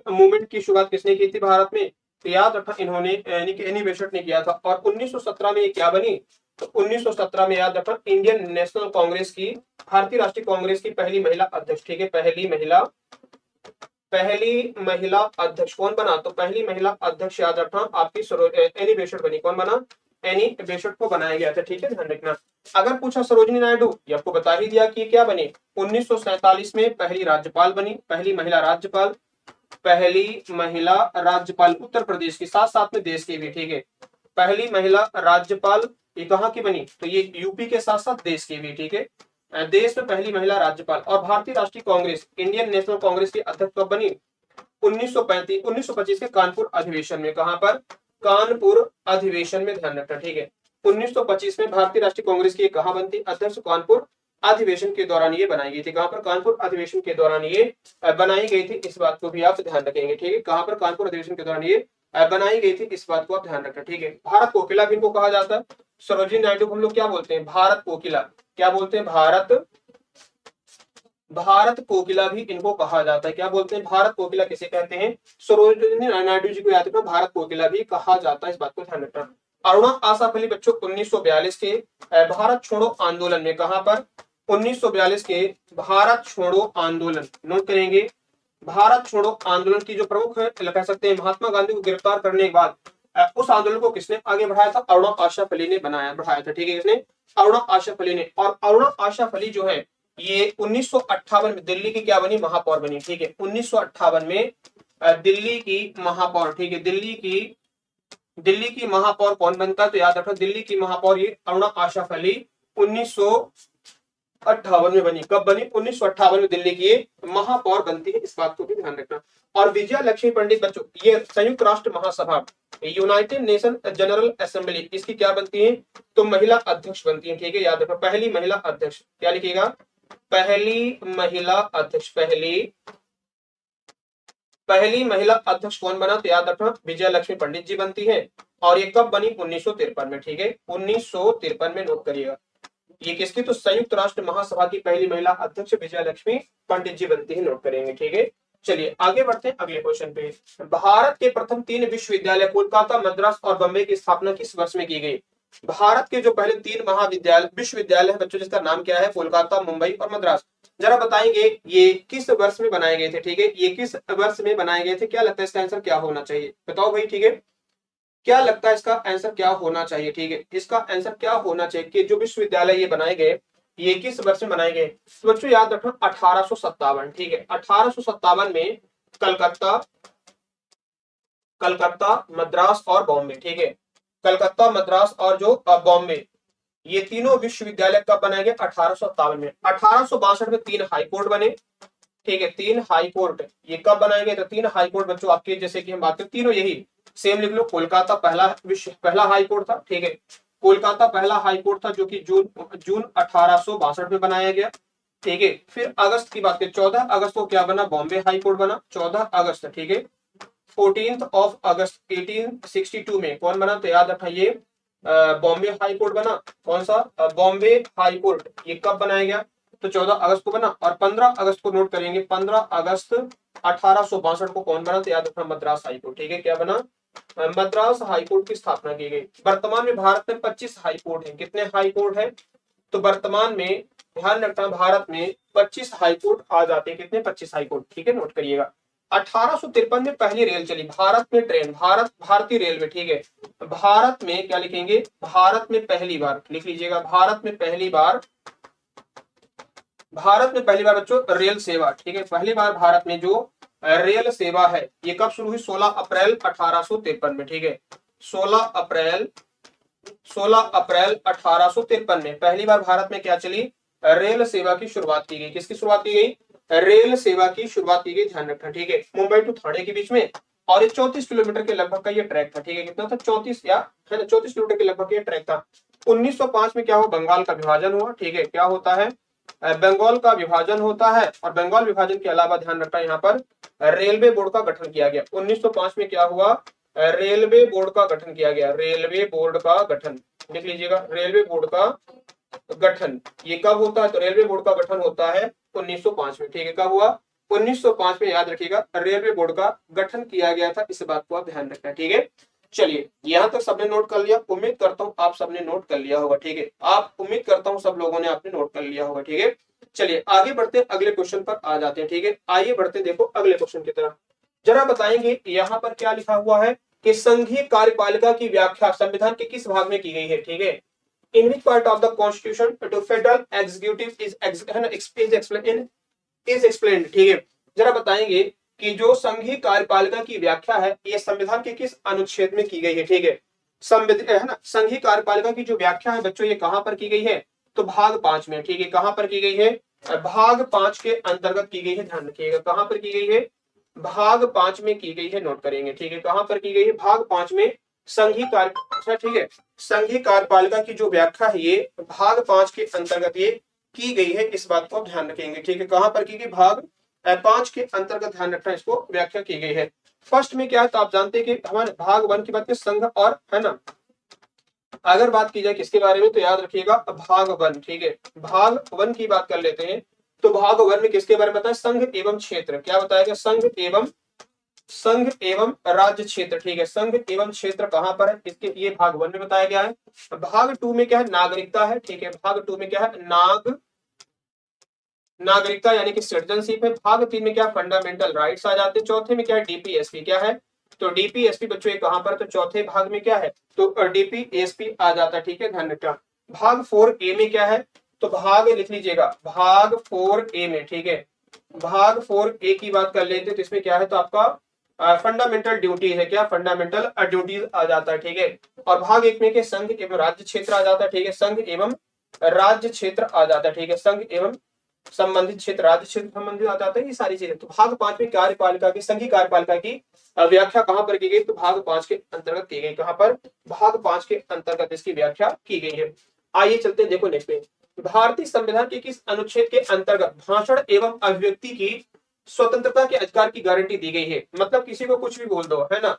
मूवमेंट की शुरुआत किसने की थी भारत में? तो याद रखना इन्होंने एनी बेसेंट ने किया था। और 1917 में ये क्या बनी? तो 1917 में याद रखना इंडियन नेशनल कांग्रेस की, भारतीय राष्ट्रीय कांग्रेस की पहली महिला अध्यक्ष। ठीक है, पहली महिला अध्यक्ष कौन बना? तो पहली महिला अध्यक्ष याद रखना आपकी एनी बेसेंट बनी। कौन बना? एनी बेसेंट को बनाया गया था। ठीक है, ध्यान रखना। अगर पूछा सरोजिनी नायडू, ये आपको बता ही दिया कि क्या बनी? 1947 में पहली राज्यपाल बनी, पहली महिला राज्यपाल, पहली महिला राज्यपाल उत्तर प्रदेश की, साथ साथ में देश की भी। ठीक है, पहली महिला राज्यपाल ये कहाँ की बनी? तो ये यूपी के साथ साथ देश की भी। ठीक है, देश में पहली महिला राज्यपाल। और भारतीय राष्ट्रीय कांग्रेस, इंडियन नेशनल कांग्रेस की अध्यक्ष कब बनी? 1925 के कानपुर अधिवेशन में। कहां पर? कानपुर अधिवेशन में, ध्यान रखना। ठीक है, 1925 में भारतीय राष्ट्रीय कांग्रेस की कहां बनती अध्यक्ष? कानपुर अधिवेशन के दौरान ये बनाई गई थी। कहां पर? कानपुर अधिवेशन के दौरान ये बनाई गई थी। इस बात को भी आप ध्यान रखेंगे। ठीक है, कहां पर? कानपुर अधिवेशन के दौरान ये बनाई गई थी, इस बात को आप ध्यान रखें। ठीक है, भारत कोकिला भी इनको कहा जाता है। सरोजिनी नायडू को हम लोग क्या बोलते हैं? भारत कोकिला। क्या बोलते हैं? भारत कोकिला भी इनको कहा जाता है। क्या बोलते हैं? भारत कोकिला किसे कहते हैं? सरोजिनी नायडू जी को याद रखना, भारत कोकिला भी कहा जाता है, इस बात को ध्यान रखना। अरुणा आसफ अली बच्चों 1942 के भारत छोड़ो आंदोलन में, कहां पर? 1942 के भारत छोड़ो आंदोलन, नोट करेंगे। भारत छोड़ो आंदोलन की जो प्रमुख है कह सकते हैं महात्मा गांधी को गिरफ्तार करने के बाद उस आंदोलन को किसने आगे बढ़ाया था? अरुणा आसफ अली ने बढ़ाया था। ठीक है, किसने? अरुणा आसफ अली ने। और अरुणा आसफ अली जो है ये 1958 में दिल्ली की क्या बनी? महापौर बनी। ठीक है, 1958 में दिल्ली की महापौर। ठीक है, दिल्ली की महापौर कौन बनता है? तो याद रखना दिल्ली की महापौर ये अरुणा आसफ अली 1958 में बनी। कब बनी? 1958 में दिल्ली की ये महापौर बनती है, इस बात को भी ध्यान रखना। और विजया लक्ष्मी पंडित बच्चों ये संयुक्त राष्ट्र महासभा, यूनाइटेड नेशन जनरल असेंबली, इसकी क्या बनती है? तो महिला अध्यक्ष बनती है। ठीक है, याद रखना पहली महिला अध्यक्ष। क्या लिखिएगा? पहली महिला अध्यक्ष। पहली महिला अध्यक्ष कौन बना? तो याद रखना विजय लक्ष्मी पंडित जी बनती है। और ये कब बनी? 1953 में। ठीक है, 1953 में, नोट करिएगा। ये किसकी? तो संयुक्त राष्ट्र महासभा की पहली महिला अध्यक्ष विजय लक्ष्मी पंडित जी बनती है, नोट करेंगे। ठीक है, चलिए आगे बढ़ते हैं अगले क्वेश्चन पे। भारत के प्रथम 3 विश्वविद्यालय कोलकाता, मद्रास और बम्बई की स्थापना किस वर्ष में की गई? भारत के जो पहले 3 विश्वविद्यालय है बच्चों, जिसका नाम क्या है? कोलकाता, मुंबई और मद्रास। जरा बताएंगे ये किस वर्ष में बनाए गए थे? ठीक है, ये किस वर्ष में बनाए गए थे? क्या लगता है इसका आंसर क्या होना चाहिए? बताओ भाई। ठीक है, क्या लगता है इसका आंसर क्या होना चाहिए? ठीक है, इसका आंसर क्या होना चाहिए कि जो विश्वविद्यालय ये बनाए गए ये किस वर्ष में बनाए गए? तो बच्चों याद रखना 1857। ठीक है, 1857 में कलकत्ता, मद्रास और बॉम्बे। ठीक है, कलकत्ता, मद्रास और जो बॉम्बे, ये तीनों विश्वविद्यालय कब बनाए गए? 1857 में। 1862 में 3 हाई कोर्ट बने। ठीक है, 3 हाई कोर्ट ये कब बनाए गए? तो 3 हाई कोर्ट बच्चों आपके, जैसे कि हम बात करें तीनों यही सेम लिख लो। कोलकाता पहला हाई कोर्ट था। ठीक है, कोलकाता पहला हाई कोर्ट था जो कि जून 1862 में बनाया गया। ठीक है, फिर अगस्त की बात करें 14 अगस्त को क्या बना? बॉम्बे हाई कोर्ट बना 14 अगस्त। ठीक है, 14 अगस्त 1862 में कौन बना? तो याद रखा ये बॉम्बे हाई कोर्ट बना। कौन सा? Bombay high court. ये कब बनाया गया? तो 14 अगस्त को बना। और 15 अगस्त को नोट करेंगे, 15 अगस्त 1862 को कौन बना? तो याद रखना मद्रास हाई कोर्ट। ठीक है, क्या बना? मद्रास हाई कोर्ट की स्थापना की गई। वर्तमान में भारत में 25 हाई कोर्ट है। कितने हाई कोर्ट है? तो वर्तमान में ध्यान रखना भारत में 25 हाई कोर्ट आ जाते हैं। कितने? 25 हाई कोर्ट। ठीक है, नोट करिएगा। 1853 में पहली रेल चली भारत में, ट्रेन भारतीय रेलवे। ठीक है, भारत में क्या लिखेंगे? भारत में पहली बार, लिख लीजिएगा, भारत में पहली बार बच्चों रेल सेवा। ठीक है, पहली बार भारत में जो रेल सेवा है ये कब शुरू हुई? 16 अप्रैल 1853 में, ठीक है। 16 अप्रैल 1853 में पहली बार भारत में क्या चली? रेल सेवा की शुरुआत की गई। किसकी शुरुआत की गई? रेल सेवा की शुरुआत की गई, ध्यान रखना, ठीक है। मुंबई टू ठाणे के बीच में, और ये 34 किलोमीटर के लगभग का ये ट्रैक था, ठीक है। कितना था? 34 या है ना, 34 किलोमीटर के लगभग ये ट्रैक था। 1905 में क्या हुआ? बंगाल का विभाजन हुआ, ठीक है। क्या होता है? बंगाल का विभाजन होता है, और बंगाल विभाजन के अलावा ध्यान रखना यहाँ पर रेलवे बोर्ड का गठन किया गया। 1905 में क्या हुआ? रेलवे बोर्ड का गठन किया गया। रेलवे बोर्ड का गठन लिख लीजिएगा, रेलवे बोर्ड का गठन। ये कब होता है? तो रेलवे बोर्ड का गठन होता है 1905 में, ठीक है। कब हुआ? 1905 में, याद रखिएगा, रेलवे बोर्ड का गठन किया गया था। इस बात को आप ध्यान रखना, ठीक है। चलिए, यहां तक सबने नोट कर लिया। उम्मीद करता हूं आप सबने नोट कर लिया होगा, ठीक है। आप उम्मीद करता हूं सब लोगों ने आपने नोट कर लिया होगा, ठीक है। चलिए आगे बढ़ते हैं, अगले क्वेश्चन पर आ जाते हैं, ठीक है। आइए बढ़ते, देखो अगले क्वेश्चन की तरफ। जरा बताएंगे यहाँ पर क्या लिखा हुआ है कि संघीय कार्यपालिका की व्याख्या संविधान के किस भाग में की गई है, ठीक है। In which part of the constitution to federal executive is explained, ठीक है। जरा बताएंगे कि जो संघीय कार्यपालिका की व्याख्या है ये संविधान के किस अनुच्छेद में की गई है, ठीक है। संविधान है ना, संघीय कार्यपालिका की जो व्याख्या है बच्चों ये कहां पर की गई है? तो भाग 5 में, ठीक है। कहां पर की गई है? भाग 5 के अंतर्गत की गई है, ध्यान रखिएगा। कहां पर की गई है? भाग 5 में की गई है, नोट करेंगे, ठीक है। कहां पर की गई है? भाग 5 में संघीय कार्य, अच्छा ठीक है। संघीय कार्यपालिका की जो व्याख्या है ये भाग 5 के अंतर्गत ये की गई है, इस बात को आप ध्यान रखेंगे, ठीक है। कहां पर की गई? भाग 5 के अंतर्गत, ध्यान रखना, इसको व्याख्या की गई है। फर्स्ट में क्या है? तो आप जानते हैं कि हमारे भाग 1 की बात की संघ और, है ना, अगर बात की जाए किसके बारे में तो याद रखिएगा भाग 1, ठीक है। भाग 1 की बात कर लेते हैं। तो भाग 1 में किसके बारे में बताया? संघ एवं क्षेत्र। क्या बताया गया? संघ एवं राज्य क्षेत्र, ठीक है। संघ एवं क्षेत्र कहां पर है? इसके ये भाग 1 में बताया गया है। भाग 2 में क्या है? नागरिकता है, ठीक है। भाग 2 में क्या है? नागरिकता यानी कि सिटीजनशिप है। भाग 3 में क्या? फंडामेंटल राइट्स आ जाते हैं। चौथे में क्या है? डीपीएसपी। क्या है? तो डीपीएसपी बच्चों ये कहां पर? तो चौथे भाग में क्या है? तो डीपीएसपी आ जाता है, ठीक है, ध्यान रखना। भाग 4 ए में क्या है? तो भाग लिख लीजिएगा, भाग 4 ए में, ठीक है। भाग 4 ए की बात कर लेते हैं तो इसमें क्या है? तो आपका फंडामेंटल ड्यूटीज है। क्या? फंडामेंटल ड्यूटीज आ जाता है, ठीक है। और भाग 1 में के संघ एवं राज्य क्षेत्र आ जाता है, ठीक है। संघ एवं राज्य क्षेत्र आ जाता है, ठीक है। संघ एवं संबंधित क्षेत्र, राज्य क्षेत्र संबंधित आ जाता है, ये सारी चीजें। तो भाग 5 में कार्यपालिका की, संघीय कार्यपालिका की व्याख्या कहां पर की गई? तो भाग 5 के अंतर्गत की गई। कहां पर? भाग 5 के अंतर्गत इसकी व्याख्या की गई है। आइए चलते हैं, देखो नेक्स्ट पे। भारतीय संविधान के किस अनुच्छेद के अंतर्गत भाषण एवं अभिव्यक्ति की स्वतंत्रता के अधिकार की गारंटी दी गई है? मतलब किसी को कुछ भी बोल दो, है ना।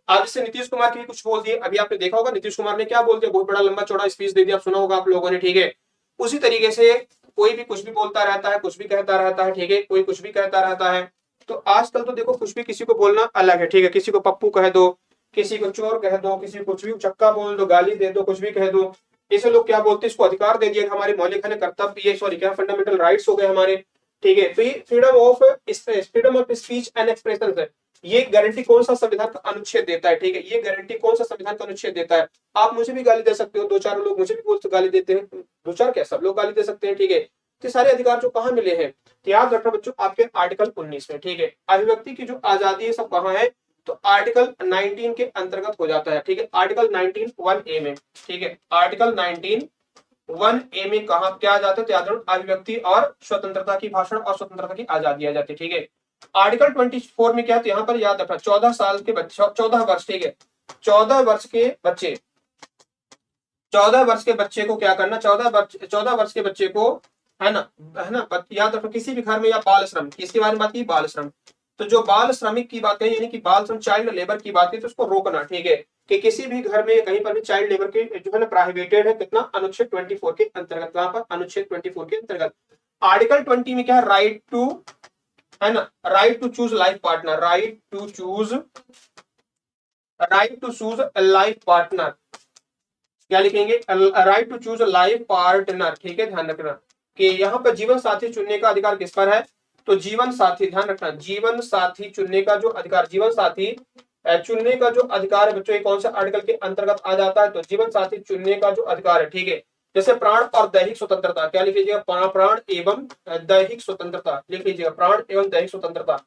आज से नीतीश कुमार की कुछ बोल दिए, अभी आपने देखा होगा नीतीश कुमार ने क्या बोल दिया, बहुत बड़ा लंबा चौड़ा स्पीच दे दिया, सुना होगा आप लोगों ने, ठीक है। उसी तरीके से कोई भी कुछ भी बोलता रहता है, कुछ भी कहता रहता है, ठीक है। कोई कुछ भी कहता रहता है। तो आजकल तो देखो कुछ भी किसी को बोलना अलग है, ठीक है। किसी को पप्पू कह दो, किसी को चोर कह दो, किसी को कुछ भी उचक्का बोल दो, गाली दे दो, कुछ भी कह दो। इसे लोग क्या बोलते हैं? इसको अधिकार दे दिया, हमारे मौलिक है कर्तव्य, ये सॉरी क्या, फंडामेंटल राइट्स हो गए हमारे, ठीक है। तो ये freedom of speech and expression है। ये गारंटी कौन सा संविधान का अनुच्छेद देता है, ठीक है। ये गारंटी कौन सा संविधान का अनुच्छेद देता है? आप मुझे भी गाली दे सकते हो, दो चार लोग मुझे भी बोलते गाली देते हैं, दो चार क्या, सब लोग गाली दे सकते हैं, ठीक है। तो सारे अधिकार जो कहाँ मिले हैं? तो याद रखना बच्चों, आपके आर्टिकल 19 में, ठीक है। अभिव्यक्ति की जो आजादी है सब कहाँ है? तो आर्टिकल 19 के अंतर्गत हो जाता है, ठीक है। आर्टिकल 19 1 ए में, ठीक है। आर्टिकल 19 1 ए में कहा क्या आ जाता है? तो याद रखो अभिव्यक्ति और स्वतंत्रता की, भाषण और स्वतंत्रता की आजादी आ जाती है, ठीक है। आर्टिकल 24 में क्या है? तो यहाँ पर याद रखना 14 साल के बच्चे, 14 वर्ष, ठीक है। 14 वर्ष के बच्चे, 14 वर्ष के बच्चे को क्या करना? 14 वर्ष के बच्चे को, है ना, याद रखो किसी भी घर में, या बाल श्रम, किसके बारे में बात की? बाल श्रम। तो जो बाल श्रमिक की बात है, यानी कि बाल श्रम, चाइल्ड लेबर की बात है, तो उसको रोकना, ठीक है। कि किसी भी घर में कहीं पर भी चाइल्ड लेबर के जो है ना प्रोहिबिटेड है, कितना? अनुच्छेद 24 के अंतर्गत। कहां पर? अनुच्छेद 24 के अंतर्गत। आर्टिकल 20 में क्या है? राइट टू, है ना, right to choose life partner, right to choose life partner. क्या लिखेंगे? Right to choose life partner, ठीक है, ध्यान रखना कि यहाँ पर जीवन साथी चुनने का अधिकार किस पर है? तो जीवन साथी, ध्यान रखना, जीवन साथी चुनने का जो अधिकार, जीवन साथी चुनने का जो अधिकार है बच्चों, ये कौन सा आर्टिकल के अंतर्गत आ जाता है? तो जीवन साथी चुनने का जो अधिकार है, ठीक है। जैसे प्राण और दैहिक स्वतंत्रता, क्या लिख लीजिएगा? प्राण एवं दैहिक स्वतंत्रता लिख लीजिएगा, प्राण एवं दैहिक स्वतंत्रता।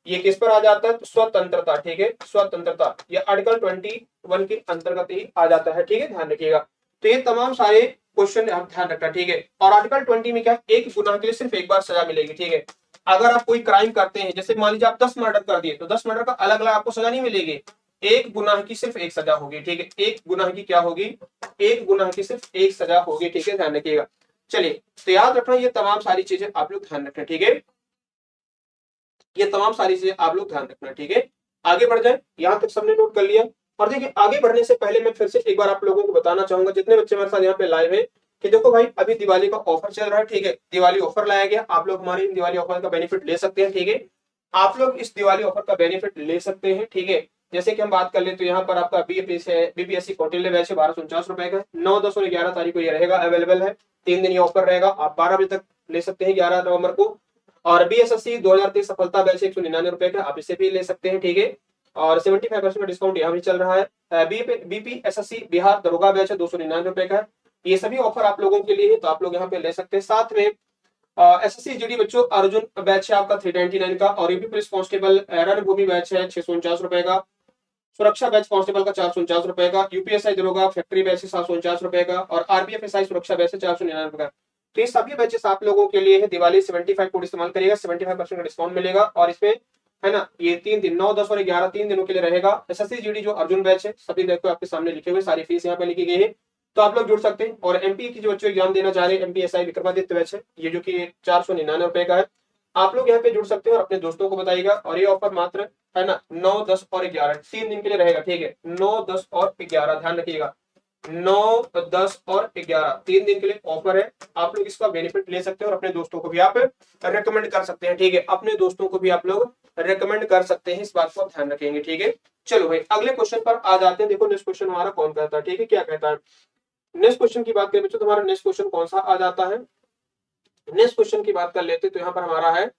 ये किस पर आ जाता है? स्वतंत्रता, ठीक है, स्वतंत्रता, ये आर्टिकल 21 के अंतर्गत ही आ जाता है, ठीक है, ध्यान रखिएगा। तो ये तमाम सारे क्वेश्चन आप ध्यान रखना, ठीक है। और आर्टिकल 20 में क्या, एक गुनाह के लिए सिर्फ एक बार सजा मिलेगी, ठीक है। अगर आप कोई क्राइम करते हैं, जैसे मान लीजिए आप 10 मर्डर कर दिए, तो 10 मर्डर का अलग अलग आपको सजा नहीं मिलेगी, एक गुनाह की सिर्फ एक सजा होगी, ठीक है, एक गुनाह की क्या होगी, एक गुनाह की सिर्फ एक सजा होगी, ठीक है, ध्यान रखिएगा। चलिए, तो याद रखना ये तमाम सारी चीजें आप लोग ध्यान रखना, ठीक है, ये तमाम सारी चीजें आप लोग ध्यान रखना, ठीक है। आगे बढ़ जाए, यहां तक सबने नोट कर लिया। और देखिए, आगे बढ़ने से पहले मैं फिर से एक बार आप लोगों को बताना चाहूंगा, जितने बच्चे हमारे साथ यहाँ पे लाइव है, कि देखो भाई, अभी दिवाली का ऑफर चल रहा है, ठीक है, दिवाली ऑफर लाया गया, आप लोग हमारे दिवाली ऑफर का बेनिफिट ले सकते हैं, ठीक है। आप लोग इस दिवाली ऑफर का बेनिफिट ले सकते हैं, ठीक है। जैसे कि हम बात कर ले तो यहाँ पर आपका बीपीएससी कौटिल्य बैच है, 1249 रुपए का, 9, 10 और 11 तारीख को ये रहेगा, अवेलेबल है, 3 दिन ये ऑफर रहेगा, आप 12 बजे तक ले सकते हैं, 11 नवंबर को। और बीएसएससी 2023 सफलता बैच 199 रुपए का, आप इसे भी ले सकते हैं, ठीक है। और 75% का डिस्काउंट यहाँ भी चल रहा है। बीपीएसएससी बिहार दरोगा बैच है, 299 रुपए का। ये सभी ऑफर आप लोगों के लिए है, तो आप लोग यहाँ पे ले सकते हैं। साथ में एसएससी जीडी बच्चों अर्जुन बैच है आपका 399 का, और यूपी पुलिस कांस्टेबल रणभूमि बैच है 649 रुपए का, सुरक्षा बैच कांस्टेबल का 449 रुपए का, यूपीएसआई दरोगा फैक्ट्री बैच है 749 रुपए का, और आरपीएफएसआई सुरक्षा बैच है 499 रुपए का। तो ये सभी बैचेस आप लोगों के लिए है। दिवाली 75 कोड इस्तेमाल करिएगा, 75% का डिस्काउंट मिलेगा, और इसमें है ना, ये 3 दिन 9, 10 और 11 3 दिनों के लिए रहेगा। एसएससी जीडी जो अर्जुन बैच है, सभी देखो आपके सामने लिखे हुए, सारी फीस यहाँ पे लिखी गई है, तो आप लोग जुड़ सकते हैं। और एमपी की जो बच्चों एग्जाम देना चाह रहे हैं, एमपीएसआई विक्रमादित्य बैच है, ये जो कि 499 रुपए का है, आप लोग यहाँ पे जुड़ सकते हैं और अपने दोस्तों को बताइएगा। और ये ऑफर मात्र है ना 9, 10 और 11 3 दिन के लिए रहेगा, ठीक है, 9, 10 और 11 ध्यान रखिएगा, 9, 10 और 11 3 दिन के लिए ऑफर है। आप लोग इसका बेनिफिट ले सकते हैं और अपने दोस्तों को भी आप रेकमेंड कर सकते हैं, ठीक है, अपने दोस्तों को भी आप लोग रेकमेंड कर सकते हैं, इस बात को आप ध्यान रखेंगे, ठीक है। चलो भाई, अगले क्वेश्चन पर आ जाते हैं। देखो नेक्स्ट क्वेश्चन हमारा कौन कहता है, ठीक है, क्या कहता है। नेक्स्ट क्वेश्चन की बात करें बच्चों, तुम्हारा नेक्स्ट क्वेश्चन कौन सा आ जाता है। नेक्स्ट क्वेश्चन की बात कर लेते, तो यहाँ पर हमारा है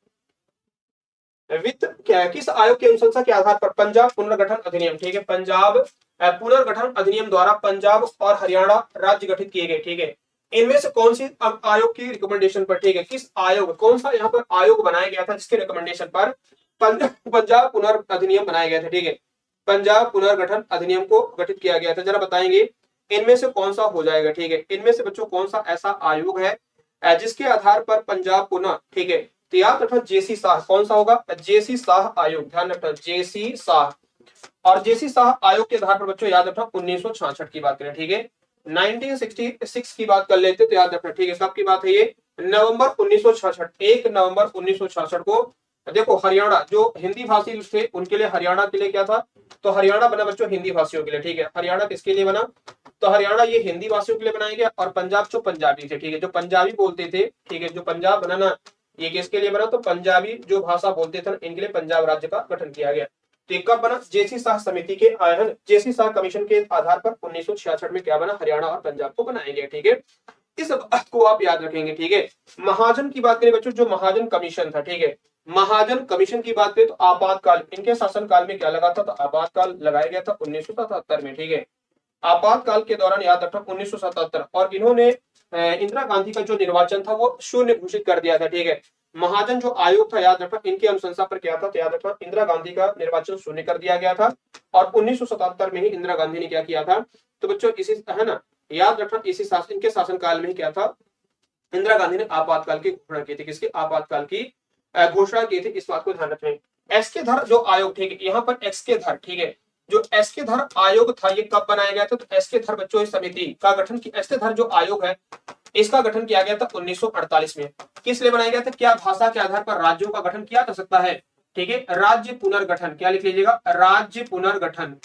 वित्त क्या है, किस आयोग की अनुशंसा के आधार पर पंजाब पुनर्गठन अधिनियम, ठीक है, पंजाब पुनर्गठन अधिनियम द्वारा पंजाब और हरियाणा राज्य गठित किए गए, ठीक है। इनमें से कौन सी आयोग की रिकमेंडेशन पर, ठीक है, किस आयोग, कौन सा यहाँ पर आयोग बनाया गया था जिसके रिकमेंडेशन पर पंजाब पुनर्अधिनियम बनाया गया था, ठीक है, पंजाब पुनर्गठन अधिनियम को गठित किया गया था, जरा बताएंगे इनमें से कौन सा हो जाएगा, ठीक है, इनमें से बच्चों कौन सा ऐसा आयोग है जिसके आधार पर पंजाब पुनः, ठीक है, तो याद रखना जेसी शाह, कौन सा होगा, जेसी शाह आयोग, ध्यान रखना जेसी शाह। और जेसी शाह आयोग के आधार पर बच्चों याद रखना 1966 की बात करें, ठीक है, 1966 की बात कर लेते तो याद रखना, ठीक है, कब की बात है ये, नवंबर 1966, 1 नवंबर 1966 को। देखो हरियाणा जो हिंदी भाषी थे उनके लिए, हरियाणा के लिए क्या था, तो हरियाणा बना बच्चों हिंदी भाषियों के लिए, ठीक है, हरियाणा किसके लिए बना, तो हरियाणा ये हिंदी भाषियों के लिए बनाया गया, और पंजाब जो पंजाबी थे, ठीक है, जो पंजाबी बोलते थे, ठीक है, जो पंजाब बना ना, ये किसके लिए बना, तो पंजाबी जो भाषा बोलते थे इनके लिए पंजाब राज्य का गठन किया गया। तो ये कब बना, जेसी शाह समिति के आयन, जेसी शाह कमीशन के आधार पर 1966 में क्या बना, हरियाणा और पंजाब को बनाया गया, ठीक है, इस बात को आप याद रखेंगे, ठीक है। महाजन की बात करें बच्चों, जो महाजन कमीशन था, ठीक है, महाजन कमीशन की बात करें तो आपातकाल, इनके शासनकाल में क्या लगा था, तो आपातकाल लगाया गया था 1977 में, ठीक है, आपातकाल के दौरान याद रखना 1977। और इन्होंने इंदिरा गांधी का जो निर्वाचन था वो शून्य घोषित कर दिया था, ठीक है। महाजन जो आयोग था याद रखना, इनकी अनुशंसा पर क्या था, तो याद रखना इंदिरा गांधी का निर्वाचन शून्य कर दिया गया था, और 1977 में ही इंदिरा गांधी ने क्या किया था, तो बच्चों इसी है ना, याद रखना इसी शासन, इनके शासनकाल में ही क्या था, इंदिरा गांधी ने आपातकाल की घोषणा की थी, किसकी आपातकाल की घोषणा की थी, इस बात को ध्यान रखें। एस के धर जो आयोग, ठीक है, यहाँ पर एक्स के धर, ठीक है, जो एस के धर आयोग था ये कब बनाया गया था, तो एस के धर बच्चों इस समिति का गठन, एस के धर जो आयोग है इसका गठन किया गया था 1948 में। किस लिए बनाया गया था, क्या भाषा के आधार पर राज्यों का गठन किया जा सकता है, ठीक है, राज्य पुनर्गठन, क्या लिख लीजिएगा, राज्य पुनर्गठन,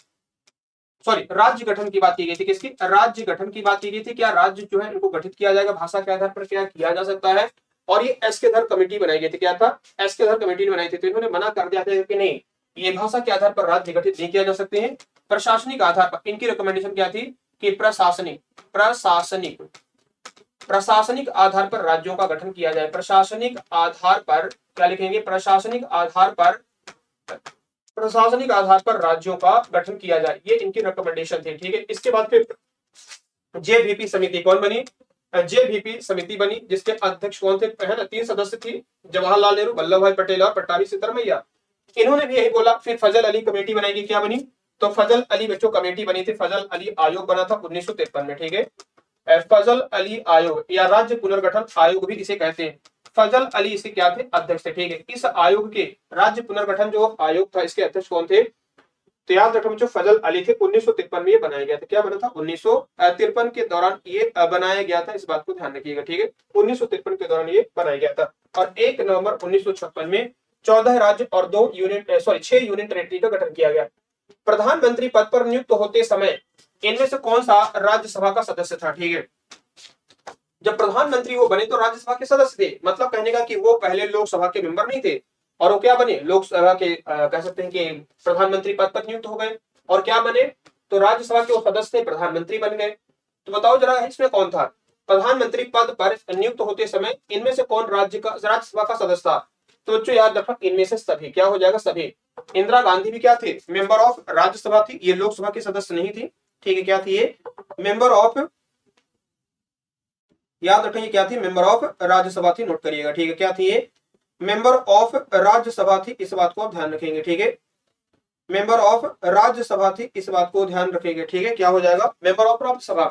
सॉरी राज्य गठन की बात की गई थी, किसकी, राज्य गठन की बात की गई थी, क्या राज्य जो है इनको गठित किया जाएगा, भाषा के आधार पर क्या किया जा सकता है। और ये एस के धर कमेटी बनाई गई थी, क्या था, एस के धर कमेटी ने बनाई थी, तो इन्होंने मना कर दिया था कि नहीं, ये भाषा के आधार पर राज्य गठित नहीं किया जा सकते हैं, प्रशासनिक आधार पर इनकी रिकमेंडेशन क्या थी, कि प्रशासनिक आधार पर राज्यों का गठन किया जाए, प्रशासनिक आधार पर क्या लिखेंगे, प्रशासनिक आधार पर राज्यों का गठन किया जाए, ये इनकी रिकमेंडेशन थी, ठीक है। इसके बाद फिर जेबीपी समिति कौन बनी, जेबीपी समिति बनी, जिसके अध्यक्ष कौन थे, है ना 3 सदस्य थी, जवाहरलाल नेहरू, वल्लभ भाई पटेल और पट्टाभी सिद्धरमैया। इन्होंने भी यही बोला। फिर फजल अली कमेटी बनाई गई, क्या बनी, तो फजल अली बच्चों कमेटी बनी थी, फजल अली आयोग बना था 1953 में, ठीक है। फजल अली आयोग या राज्य पुनर्गठन आयोग भी इसे कहते हैं। फजल अली इसके क्या थे, अध्यक्ष थे, ठीक है। इस आयोग के राज्य पुनर्गठन जो आयोग था इसके अध्यक्ष कौन थे, तो याद रखो बच्चों फजल अली थे। 1953 में ये बनाया गया था, क्या बना था, 1953 के दौरान ये बनाया गया था, इस बात को ध्यान रखिएगा, ठीक है। 1953 के दौरान ये बनाया गया था और 1 नवंबर 1956 में 14 राज्य और 6 यूनियन टेरिटरी का गठन किया गया। प्रधानमंत्री पद पर नियुक्त होते समय इनमें से कौन सा राज्यसभा का सदस्य था, ठीक है। जब प्रधानमंत्री वो बने तो राज्यसभा के सदस्य थे, मतलब कहने का कि वो पहले लोकसभा के मेंबर नहीं थे और वो क्या बने, लोकसभा के कह सकते हैं कि प्रधानमंत्री पद पर नियुक्त हो गए और क्या बने, तो राज्यसभा के वो सदस्य थे, प्रधानमंत्री बन गए। तो बताओ जरा इसमें कौन था, प्रधानमंत्री पद पर नियुक्त होते समय इनमें से कौन राज्यसभा का सदस्य था, तो बच्चों याद रखना इनमें से सभी, क्या हो जाएगा, सभी। इंदिरा गांधी भी क्या थी, मेंबर ऑफ राज्यसभा थी, ये लोकसभा की सदस्य नहीं थी, ठीक है। क्या थी ये, मेंबर ऑफ, याद रखें ये क्या थी, मेंबर ऑफ राज्यसभा थी, नोट करिएगा, ठीक है। क्या थी ये, मेंबर ऑफ राज्यसभा थी, इस बात को आप ध्यान रखेंगे, ठीक है। मेंबर ऑफ राज्यसभा थी, इस बात को ध्यान रखेंगे, ठीक है। क्या हो जाएगा, मेंबर ऑफ राज्यसभा।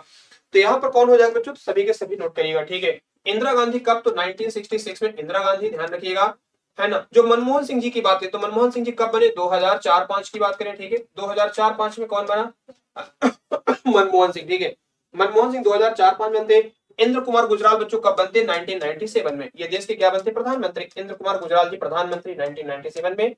तो यहाँ पर कौन हो जाएगा बच्चों, सभी के सभी नोट करिएगा, ठीक है। इंदिरा गांधी कब, तो 1966 में इंदिरा गांधी, ध्यान रखिएगा, है ना। जो मनमोहन सिंह जी की बात है, तो मनमोहन सिंह जी कब बने, 2004-5 की बात करें, ठीक है। 2004-5 में कौन बना मनमोहन सिंह, ठीक है। मनमोहन सिंह 2004-5 बनते। इंद्र कुमार गुजराल बच्चों कब बनते, 1997 में, ये देश के क्या बनते, प्रधानमंत्री। इंद्र कुमार गुजराल जी प्रधानमंत्री 1997 में,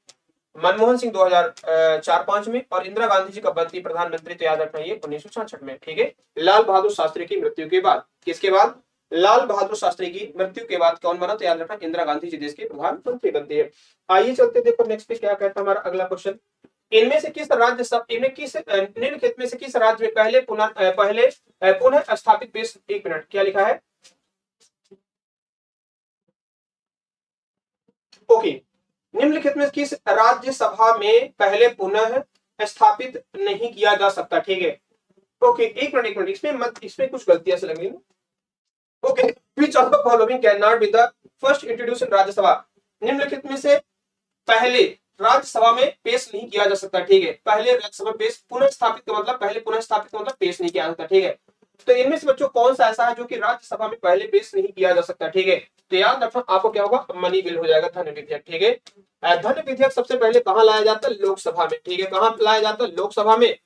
मनमोहन सिंह 2004-5 में और इंदिरा गांधी जी कब बनती प्रधानमंत्री, तो याद रखना ये 1966 में, ठीक है। लाल बहादुर शास्त्री की मृत्यु के बाद, किसके बाद, लाल बहादुर शास्त्री की मृत्यु के बाद कौन बना, तो याद रखना इंदिरा गांधी जी देश के प्रधानमंत्री बनती है। आइए चलते देखो नेक्स्ट पे क्या कहता है हमारा अगला क्वेश्चन। इनमें से किस राज्य सब इनमें किस निम्नलिखित में से किस राज्य में पुनः स्थापित बेस, एक मिनट, क्या लिखा है, ओके। निम्नलिखित में किस राज्यसभा में पहले पुनः स्थापित नहीं किया जा सकता, ठीक है। ओके, एक मिनट, इसमें कुछ गलतियां से लगी। Okay, which of the following can not be the first introduce इन राज्यसभा, निम्नलिखित में से पहले राज्यसभा में पेश नहीं किया जा सकता, ठीक है। पहले राज्यसभा पेश, पुनः स्थापित का मतलब, पहले पुनः स्थापित का मतलब पेश नहीं किया जा सकता, ठीक है। तो इनमें से बच्चों कौन सा ऐसा है जो कि राज्यसभा में पहले पेश नहीं किया जा सकता, ठीक है। तो याद रखना आपको क्या होगा, मनी बिल हो जाएगा, धन विधेयक, ठीक है। धन विधेयक सबसे पहले कहां लाया जाता है, लोकसभा में, ठीक है। कहां लाया जाता है, लोकसभा में।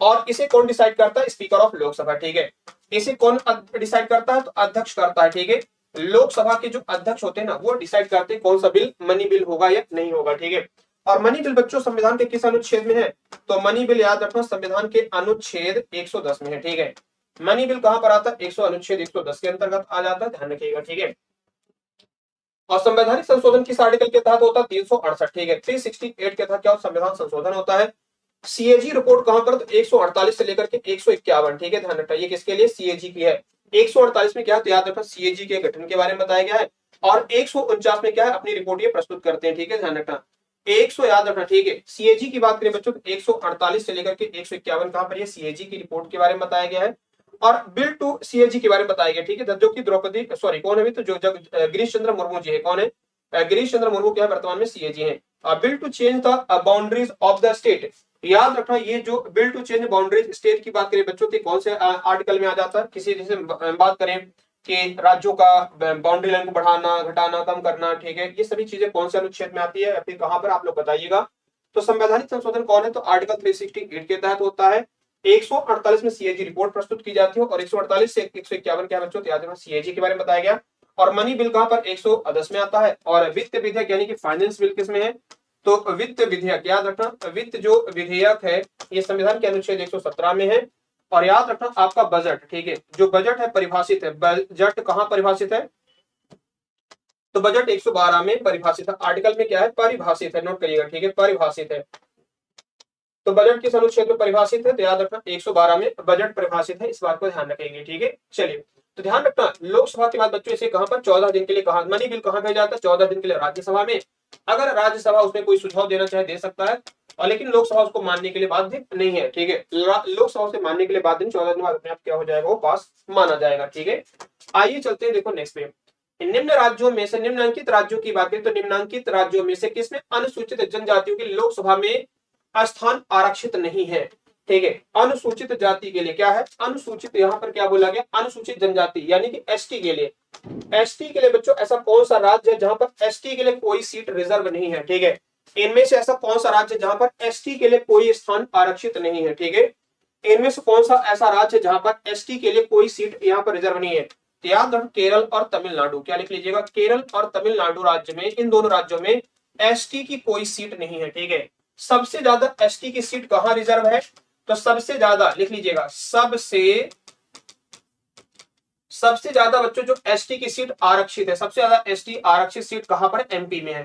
और इसे कौन डिसाइड करता है, स्पीकर ऑफ लोकसभा, ठीक है। इसे कौन डिसाइड करता है, तो अध्यक्ष करता है, ठीक है। लोकसभा के जो अध्यक्ष होते हैं ना, वो डिसाइड करते हैं कौन सा बिल मनी बिल होगा या नहीं होगा, ठीक है। और मनी बिल बच्चों संविधान के किस अनुच्छेद में है, तो मनी बिल याद रखना संविधान के अनुच्छेद 110 में है, ठीक है। मनी बिल कहां पर आता है, अनुच्छेद 110 के अंतर्गत आ जाता है, ध्यान रखिएगा, ठीक है। और संवैधानिक संशोधन किस आर्टिकल के तहत होता है, 368, ठीक है। 368 के तहत क्या संविधान संशोधन होता है। सीएजी रिपोर्ट कहां पर, तो 148 से लेकर के 151, ठीक है। ध्यान रखना ये किसके लिए, सीएजी की है। 148 में क्या है, तो याद रखना सीएजी के गठन के बारे में बताया गया है। और 149 में क्या है, अपनी रिपोर्ट ये प्रस्तुत करते हैं, ठीक है। ध्यान रखना 100 याद रखना, ठीक है। सीएजी की बात करें बच्चों तो 148 से लेकर के 151 कहां पर ये सीएजी की रिपोर्ट के बारे में बताया गया है। और बिल टू सीएजी के बारे में बताया गया, ठीक है। जो कि द्रौपदी सॉरी कौन है, तो जो जब गिरीश चंद्र मुर्मू जी है, कौन है, गिरीश चंद्र मुर्मू क्या है वर्तमान में सीएजी है। Bill to change the boundaries of the state, याद रखना ये जो bill to change boundaries state की बात करें बच्चों तो कौन से आर्टिकल में आ जाता है, किसी जैसे बात करें कि राज्यों का बाउंड्री लाइन को बढ़ाना, घटाना, कम करना, ठीक है। ये सभी चीजें कौन से अनुच्छेद में आती है या फिर कहां पर, आप लोग बताइएगा। तो संवैधानिक संशोधन कौन है, तो आर्टिकल 368 के तहत होता है। 148 में सीएजी रिपोर्ट प्रस्तुत की जाती है और 148 से 151 क्या बच्चों, याद रखना सीएजी के बारे में बताया गया। और मनी बिल कहां पर, 110 में आता है। और वित्त विधेयक यानी कि फाइनेंस बिल किसमें है, तो वित्त विधेयक, याद रखना वित्त जो विधेयक है ये संविधान के अनुच्छेद 117 में है। और याद रखना आपका बजट, ठीक है, जो बजट है परिभाषित है, बजट कहां परिभाषित है, तो बजट 112 में परिभाषित है। आर्टिकल में क्या है, परिभाषित है, नोट करिएगा, ठीक है, परिभाषित है। तो बजट किस अनुच्छेद में परिभाषित है, तो याद रखना 112 में बजट परिभाषित है, इस बात को ध्यान रखेंगे, ठीक है। चलिए तो ध्यान रखना लोकसभा के बाद बच्चों इसे कहां पर 14 दिन के लिए कहा, मनी बिल कहां भेजा जाता है, 14 दिन के लिए राज्यसभा में। अगर राज्यसभा उसमें कोई सुझाव देना चाहे दे सकता है, और लेकिन लोकसभा उसको मानने के लिए बाध्य नहीं है, ठीक है। लोकसभा उसे मानने के लिए बाध्य नहीं, 14 दिन बाद अपने आप क्या हो जाएगा, वो पास माना जाएगा, ठीक है। आइए चलते हैं देखो नेक्स्ट पे। निम्न राज्यों में से, निम्नांकित राज्यों की बात करें तो निम्नांकित राज्यों में से किसमें अनुसूचित जनजातियों की लोकसभा में स्थान आरक्षित नहीं है। ठीक है, अनुसूचित जाति के लिए क्या है, अनुसूचित, यहाँ पर क्या बोला गया, अनुसूचित जनजाति यानी कि एसटी के लिए। एसटी के लिए बच्चों ऐसा कौन सा राज्य है जहां पर एसटी के लिए कोई सीट रिजर्व नहीं है। ठीक है, इनमें से ऐसा कौन सा राज्य है जहां पर एसटी के लिए कोई स्थान आरक्षित नहीं है। ठीक है, इनमें से कौन सा ऐसा राज्य है जहां पर एसटी के लिए कोई सीट यहाँ पर रिजर्व नहीं है। तो याद रखो केरल और तमिलनाडु, क्या लिख लीजिएगा, केरल और तमिलनाडु राज्य में, इन दोनों राज्यों में एसटी की कोई सीट नहीं है। ठीक है, सबसे ज्यादा एसटी की सीट कहां रिजर्व है, तो सबसे ज्यादा लिख लीजिएगा, सबसे ज्यादा बच्चों जो एसटी की सीट आरक्षित है, सबसे ज्यादा एसटी आरक्षित सीट कहां पर, एमपी में है,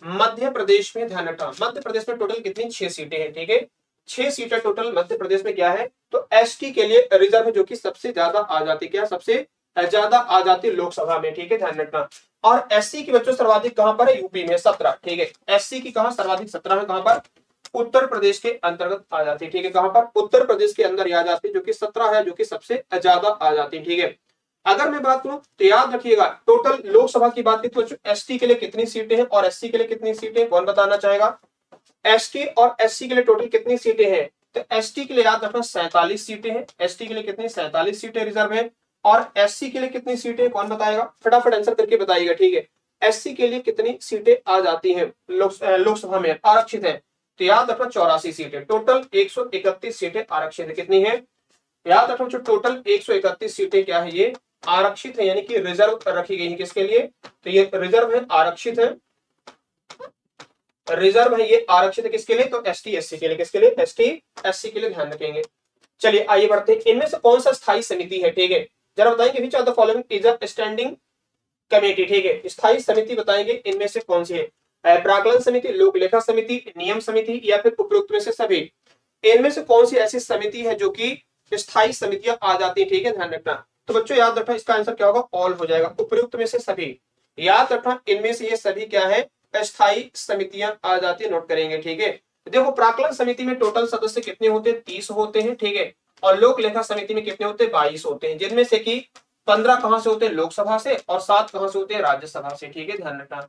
मध्य प्रदेश में। ध्यान रखना, मध्य प्रदेश में टोटल कितनी, 6 सीटें हैं। ठीक है, 6 सीटें टोटल मध्य प्रदेश में क्या है, तो एसटी के लिए रिजर्व है, जो कि सबसे ज्यादा आ जाती, क्या सबसे ज्यादा आ जाती लोकसभा में। ठीक है, ध्यान रखना। और एससी की बच्चों सर्वाधिक कहां पर है, यूपी में 17। ठीक है, एससी की कहां सर्वाधिक, 17 में, कहां पर, उत्तर प्रदेश के अंतर्गत आ जाती है। ठीक है, कहां पर, उत्तर प्रदेश के अंदर आ जाती है, जो कि 17 है, जो कि सबसे ज्यादा आ जाती है। ठीक है, अगर मैं बात करूं तो याद रखिएगा टोटल लोकसभा की बात की तो एसटी के लिए कितनी सीटें हैं और एससी के लिए कितनी सीटें, कौन बताना चाहेगा। एसटी और एससी के लिए टोटल कितनी सीटें हैं, तो एसटी के लिए याद रखना 47 सीटें हैं। एसटी के लिए कितनी, 47 सीटें रिजर्व है। और एससी के लिए कितनी सीटें, कौन बताएगा, फटाफट आंसर करके बताइएगा। ठीक है, एससी के लिए कितनी सीटें आ जाती हैं लोकसभा में आरक्षित है, तो याद रखना 84 सीटें, टोटल 131 सीटें आरक्षित है। कितनी है, याद रखना, जो टोटल 131 सीटें क्या है, ये आरक्षित है, यानी कि रिजर्व रखी गई है। किसके लिए, तो ये रिजर्व है, आरक्षित है, रिजर्व है, ये आरक्षित है किसके लिए, तो एसटी एससी के लिए। किसके लिए, एसटी एससी के लिए, ध्यान रखेंगे। चलिए आइए बढ़ते हैं, इनमें से कौन सा स्थायी समिति है। ठीक है, जरा बताएंगे which of the following is a standing committee. ठीक है, स्थायी समिति बताएंगे इनमें से कौन सी है, प्राक्कलन समिति, लोक लेखा समिति, नियम समिति, या फिर उपरोक्त में से सभी। इनमें से कौन सी ऐसी समिति है जो कि स्थायी समितियां आ जाती है। ठीक है, ध्यान रखना। तो बच्चों याद रखना, इसका आंसर क्या होगा, ऑल हो जाएगा, उपयुक्त में से सभी। याद रखना, इनमें से ये सभी क्या है, स्थायी समितियां आ जाती है, नोट करेंगे। ठीक है, देखो प्राक्कलन समिति में टोटल सदस्य कितने होते हैं, 30 होते हैं। ठीक है, और लोक लेखा समिति में कितने होते हैं, 22 होते हैं, जिनमें से कि 15 कहां से होते हैं, लोकसभा से, और 7 कहां से होते हैं, राज्यसभा से। ठीक है, ध्यान रखना।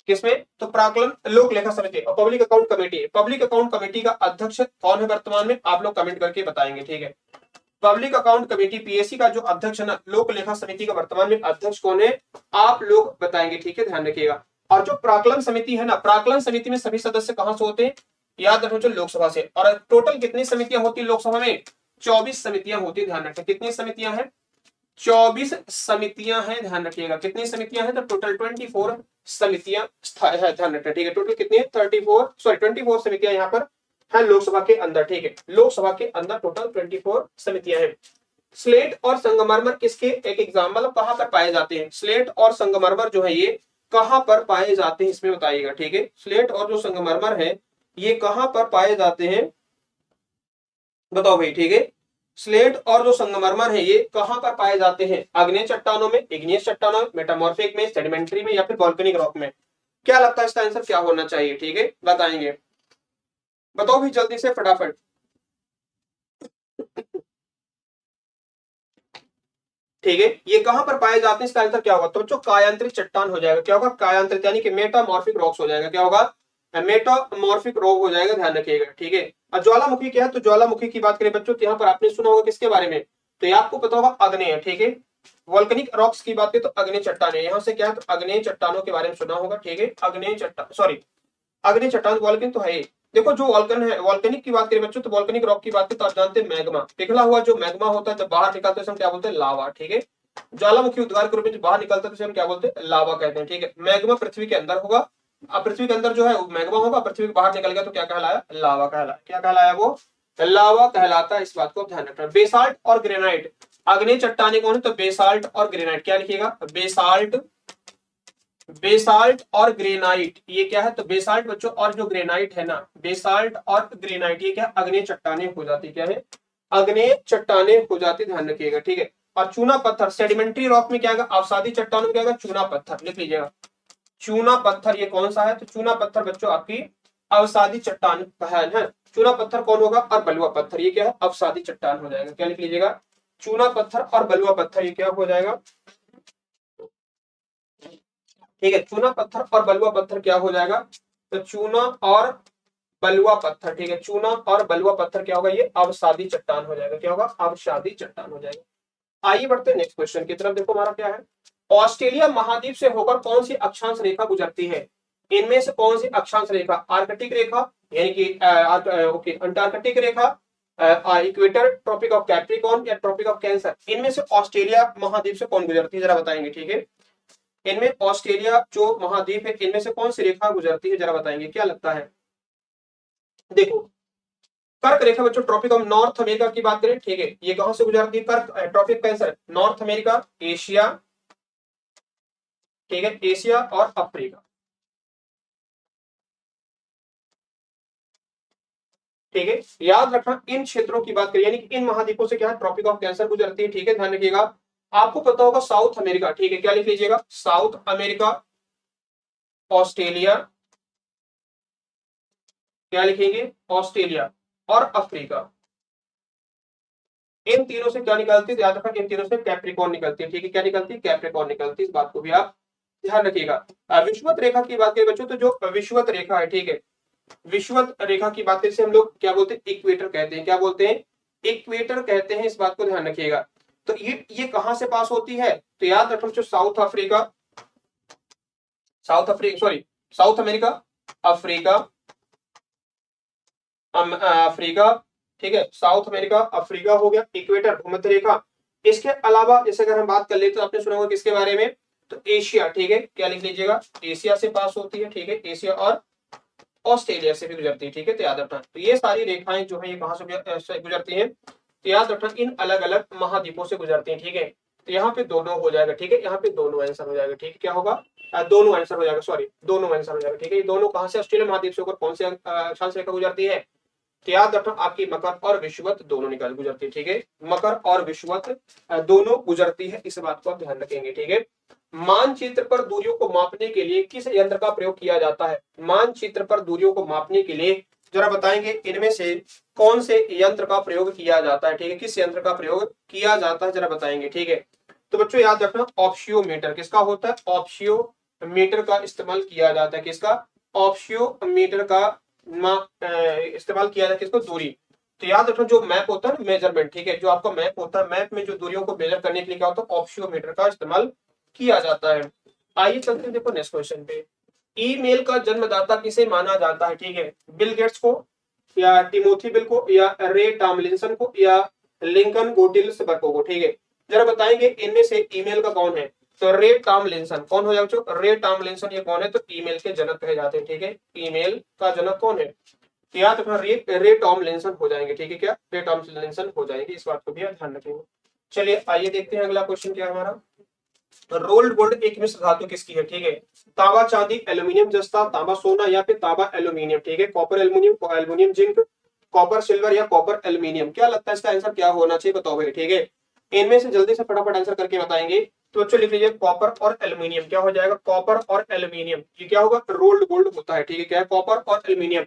किसमें, तो प्राक्कलन लोक लेखा समिति और public account committee. Public account committee का अध्यक्ष कौन है वर्तमान में, आप लोग कमेंट करके बताएंगे। ठीक है, पब्लिक अकाउंट कमेटी पीएससी का जो अध्यक्ष है ना, लोक लेखा समिति का वर्तमान में अध्यक्ष कौन है, आप लोग बताएंगे। ठीक है, ध्यान रखिएगा। और जो प्राक्कलन समिति है ना, प्राक्कलन समिति में सभी सदस्य कहां से होते हैं, याद रखो, जो लोकसभा से। और टोटल कितनी समितियां होती है लोकसभा में, 24 समितियां होती है। ध्यान रखें, कितनी समितियां हैं, 24 समितियां हैं, ध्यान रखिएगा। कितनी समितियां हैं, तो टोटल 24 समितियां है, ध्यान रखना। ठीक है, टोटल कितनी है, 24 समितियां यहाँ पर है लोकसभा के अंदर। ठीक है, लोकसभा के अंदर टोटल 24 समितियां हैं। स्लेट और संगमरमर किसके एक एग्जाम, मतलब कहां पर पाए जाते हैं, स्लेट और संगमरमर जो है ये कहां पर पाए जाते हैं, इसमें बताइएगा। ठीक है, स्लेट और जो संगमरमर है ये कहां पर पाए जाते हैं, बताओ भाई। ठीक है, स्लेट और जो संगमरमर है ये कहां पर पाए जाते हैं, आग्नेय चट्टानों में, इग्नियस चट्टानों में, मेटामॉर्फिक में, सेडिमेंट्री में, या फिर वोल्केनिक रॉक में। क्या लगता है इसका आंसर क्या होना चाहिए, ठीक है, बताएंगे, बताओ भी जल्दी से फटाफट। ठीक है, ये कहां पर पाए जाते हैं, इसका आंसर क्या होगा, तो बच्चों कायांतरित चट्टान हो जाएगा। क्या होगा, कायांतरित, यानी कि मेटामॉर्फिक रॉक्स हो जाएगा। क्या होगा, मेटामॉर्फिक रॉक हो जाएगा, ध्यान रखिएगा। ठीक है, और ज्वालामुखी क्या है, तो ज्वालामुखी की बात करें बच्चों, तो यहाँ पर आपने सुना होगा किसके बारे में, तो ये आपको पता होगा अग्नेय। ठीक है, वोल्केनिक रॉक्स की बात करें तो अग्नेय चट्टान है, यहाँ से क्या है, तो अग्नेय चट्टानों के बारे में सुना होगा। ठीक है, अग्नेय चट्टान, सॉरी, अग्नि चट्टान, वॉल्केन तो है ही। देखो जो वॉल्कन है, वॉल्केनिक की बात करें बच्चों, तो वॉल्केनिक रॉक की बात करें तो आप जानते हैं मैग्मा, पिघला हुआ जो मैग्मा होता है जब बाहर निकलता है हम क्या बोलते हैं, लावा। ठीक है, ज्वालामुखी उद्गार के रूप में जो बाहर निकलता है हम क्या बोलते हैं, लावा कहते हैं। ठीक है, मैग्मा पृथ्वी के अंदर होगा, अब पृथ्वी के अंदर जो है मैग्मा होगा, पृथ्वी के बाहर निकल गया तो क्या कहलाया, लावा कहलाया। क्या कहलाया, वो लावा कहलाता है, इस बात को ध्यान रखना। बेसाल्ट और ग्रेनाइट, अग्नि चट्टाने कौन है, तो बेसाल्ट और ग्रेनाइट, क्या लिखिएगा, बेसाल्ट, बेसाल्ट और ग्रेनाइट, ये क्या है, तो बेसाल्ट बच्चों और जो ग्रेनाइट है ना, बेसाल्ट और ग्रेनाइट ये क्या, अग्नेय चट्टाने हो जाती, क्या है, अग्नेय चट्टाने हो जाती, ध्यान रखिएगा। ठीक है, और चूना पत्थर, सेडिमेंट्री रॉक में क्या है, अवसादी चट्टानों में क्या है, चूना पत्थर, लिख लीजिएगा, चूना पत्थर ये कौन सा है, तो चूना पत्थर बच्चों आपकी अवसादी चट्टान है। चूना पत्थर कौन होगा, और बलुआ पत्थर, ये क्या है, अवसादी चट्टान हो जाएगा। क्या लिख लीजिएगा, चूना पत्थर और बलुआ पत्थर, ये क्या हो जाएगा, ठीक है। चूना पत्थर और बलुआ पत्थर क्या हो जाएगा, तो चूना और बलुआ पत्थर, ठीक है, चूना और बलुआ पत्थर क्या होगा, ये अवसादी चट्टान हो जाएगा। क्या होगा, अवसादी चट्टान हो जाएगा। आइए बढ़ते हैं नेक्स्ट क्वेश्चन की तरफ। देखो हमारा क्या है, ऑस्ट्रेलिया महाद्वीप से होकर कौन सी अक्षांश रेखा गुजरती है, इनमें से कौन सी अक्षांश रेखा, आर्कटिक रेखा यानी कि ओके अंटार्कटिक रेखा, इक्वेटर, ट्रॉपिक ऑफ कैप्रिकॉर्न या ट्रॉपिक ऑफ कैंसर, इनमें से ऑस्ट्रेलिया महाद्वीप से कौन गुजरती है, जरा बताएंगे। ठीक है, इनमें ऑस्ट्रेलिया जो महाद्वीप है इनमें से कौन सी रेखा गुजरती है, जरा बताएंगे, क्या लगता है। देखो कर्क रेखा बच्चों, ट्रॉपिक ऑफ नॉर्थ अमेरिका की बात करें, ठीक है, ये कहां से गुजरती है, कर्क Tropic Cancer, North America, Asia, ठीक है, एशिया और अफ्रीका, ठीक है। याद रखना इन क्षेत्रों की बात करें यानी कि इन महाद्वीपों से क्या है, ट्रॉपिक ऑफ कैंसर गुजरती है, ठीक है, ध्यान रखिएगा। आपको पता होगा साउथ अमेरिका, ठीक है, क्या लिख लीजिएगा, साउथ अमेरिका, ऑस्ट्रेलिया, क्या लिखेंगे, ऑस्ट्रेलिया और अफ्रीका, इन तीनों से क्या निकलती है, याद रखना इन तीनों से कैप्रिकॉर्न निकलती है, ठीक है, क्या निकलती है, कैप्रिकॉर्न निकलती है, इस बात को भी आप ध्यान रखिएगा। विषुवत रेखा की बात करें बच्चों, तो जो विषुवत रेखा है, ठीक है, विषुवत रेखा की बात से हम लोग क्या बोलते हैं, इक्वेटर कहते हैं, क्या बोलते हैं, इक्वेटर कहते हैं, इस बात को ध्यान रखिएगा। तो ये कहां से पास होती है, तो याद रखो जो south Africa, sorry south America, Africa, Africa, ठीक है, साउथ अमेरिका, अफ्रीका हो गया, इक्वेटर भूमध्य रेखा। इसके अलावा जैसे अगर हम बात कर ले तो आपने सुना होगा किसके बारे में, तो एशिया, ठीक है, क्या लिख लीजिएगा, एशिया से पास होती है, ठीक है, एशिया और ऑस्ट्रेलिया से भी गुजरती है, ठीक है, तो याद रखना। तो ये सारी रेखाएं जो है ये कहां से गुजरती हैं, तो याद रखना इन अलग अलग महाद्वीपों से गुजरती हैं, ठीक है। तो यहाँ पे दोनों हो जाएगा, ठीक है, यहाँ पे दोनों आंसर हो जाएगा, ठीक है, क्या होगा, दोनों आंसर हो जाएगा, सॉरी दोनों आंसर हो जाएगा, ठीक है। ये दोनों कहां से, ऑस्ट्रेलिया महाद्वीप से होकर कौन से अक्षांश रेखा गुजरती है, तो याद रखना आपकी मकर और विषुवत दोनों निकल गुजरती है, ठीक है, मकर और विषुवत दोनों गुजरती है, इस बात को आप ध्यान रखेंगे, ठीक है। मानचित्र पर दूरियों को मापने के लिए किस यंत्र का प्रयोग किया जाता है, मानचित्र पर दूरियों को मापने के लिए जरा बताएंगे इनमें से कौन से यंत्र का प्रयोग किया जाता है, ठीक है, किस यंत्र का प्रयोग किया जाता है, जरा बताएंगे, ठीक है। तो बच्चों याद रखना ऑप्शियोमीटर किसका होता है, ऑप्शियोमीटर का इस्तेमाल किया जाता है, किसका, ऑप्शियोमीटर का इस्तेमाल किया जाता है, किसको, दूरी। तो याद रखना जो मैप होता है ना, मेजरमेंट, ठीक है, जो आपका मैप होता है, मैप में जो दूरियों को मेजर करने के लिए क्या होता है, ऑप्शियोमीटर का इस्तेमाल किया जाता है। आइए चलते हैं देखो नेक्स्ट क्वेश्चन पे, ईमेल का जन्मदाता किसे माना जाता है, ठीक है, बिल गेट्स को या टिमोथी बिल को या रे टॉमलिंसन को या लिंकन गोटिल्सबर्ग को, ठीक है, जरा बताएंगे इनमें से ईमेल का कौन है, तो रे टॉमलिंसन कौन हो जाएगा, रे टॉमलिंसन ये कौन है, तो ईमेल के जनक कहे जाते हैं, ठीक है, ईमेल का जनक कौन है, तो याद रखना रे टॉमलिंसन हो जाएंगे, ठीक है, क्या रे टॉमलिंसन हो जाएंगे, इस बात को भी ध्यान रखेंगे। चलिए आइए देखते हैं अगला क्वेश्चन क्या है हमारा, रोल्ड गोल्ड एक मिश्र धातु किसकी है, ठीक है, तांबा चांदी एल्यूमिनियम जस्ता तांबा सोना या फिर तांबा एल्यूमिनियम, ठीक है, copper aluminium aluminium zinc, copper silver या कॉपर एल्यूमिनियम, क्या लगता है इसका आंसर क्या होना चाहिए, बताओ भाई, ठीक है, इनमें से जल्दी से फटाफट आंसर करके बताएंगे। तो बच्चों लिख लीजिए कॉपर और एल्यूमिनियम, क्या हो जाएगा, कॉपर और एल्यूमिनियम, ये क्या होगा, रोल्ड गोल्ड होता है, ठीक है, क्या है, कॉपर और एल्यूमिनियम।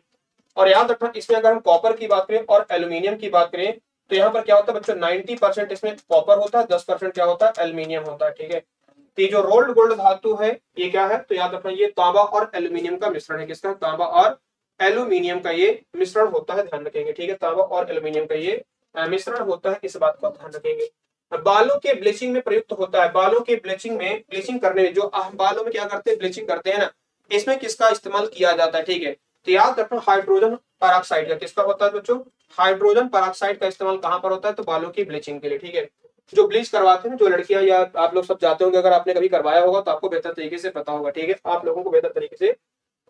और याद रखना इसमें अगर हम कॉपर की बात करें और एल्यूमिनियम की बात करें तो यहाँ पर क्या होता है बच्चों, 90% इसमें कॉपर होता है, 10% क्या होता है, एल्यूमिनियम होता है, ठीक है। तो ये जो रोल्ड गोल्ड धातु है ये क्या है, तो याद रखना ये तांबा और एल्यूमिनियम का मिश्रण है, किसका, तांबा और एल्यूमिनियम का ये मिश्रण होता है, ध्यान रखेंगे, ठीक है, तांबा और एल्यूमिनियम का ये मिश्रण होता है, इस बात को ध्यान रखेंगे। बालों के ब्लीचिंग में प्रयुक्त होता है, बालों के ब्लीचिंग में, ब्लीचिंग करने में जो बालों में क्या करते हैं, ब्लीचिंग करते हैं ना, इसमें किसका इस्तेमाल किया जाता है, ठीक है, तो याद रखना हाइड्रोजन पेरोक्साइड का, किसका होता है बच्चों, हाइड्रोजन पेरोक्साइड का इस्तेमाल कहां पर होता है, तो बालों की ब्लीचिंग के लिए, ठीक है। जो ब्लीच करवाते हैं जो लड़कियां या आप लोग सब जाते होंगे, अगर आपने कभी करवाया होगा तो आपको बेहतर तरीके से पता होगा, ठीक है, आप लोगों को बेहतर तरीके से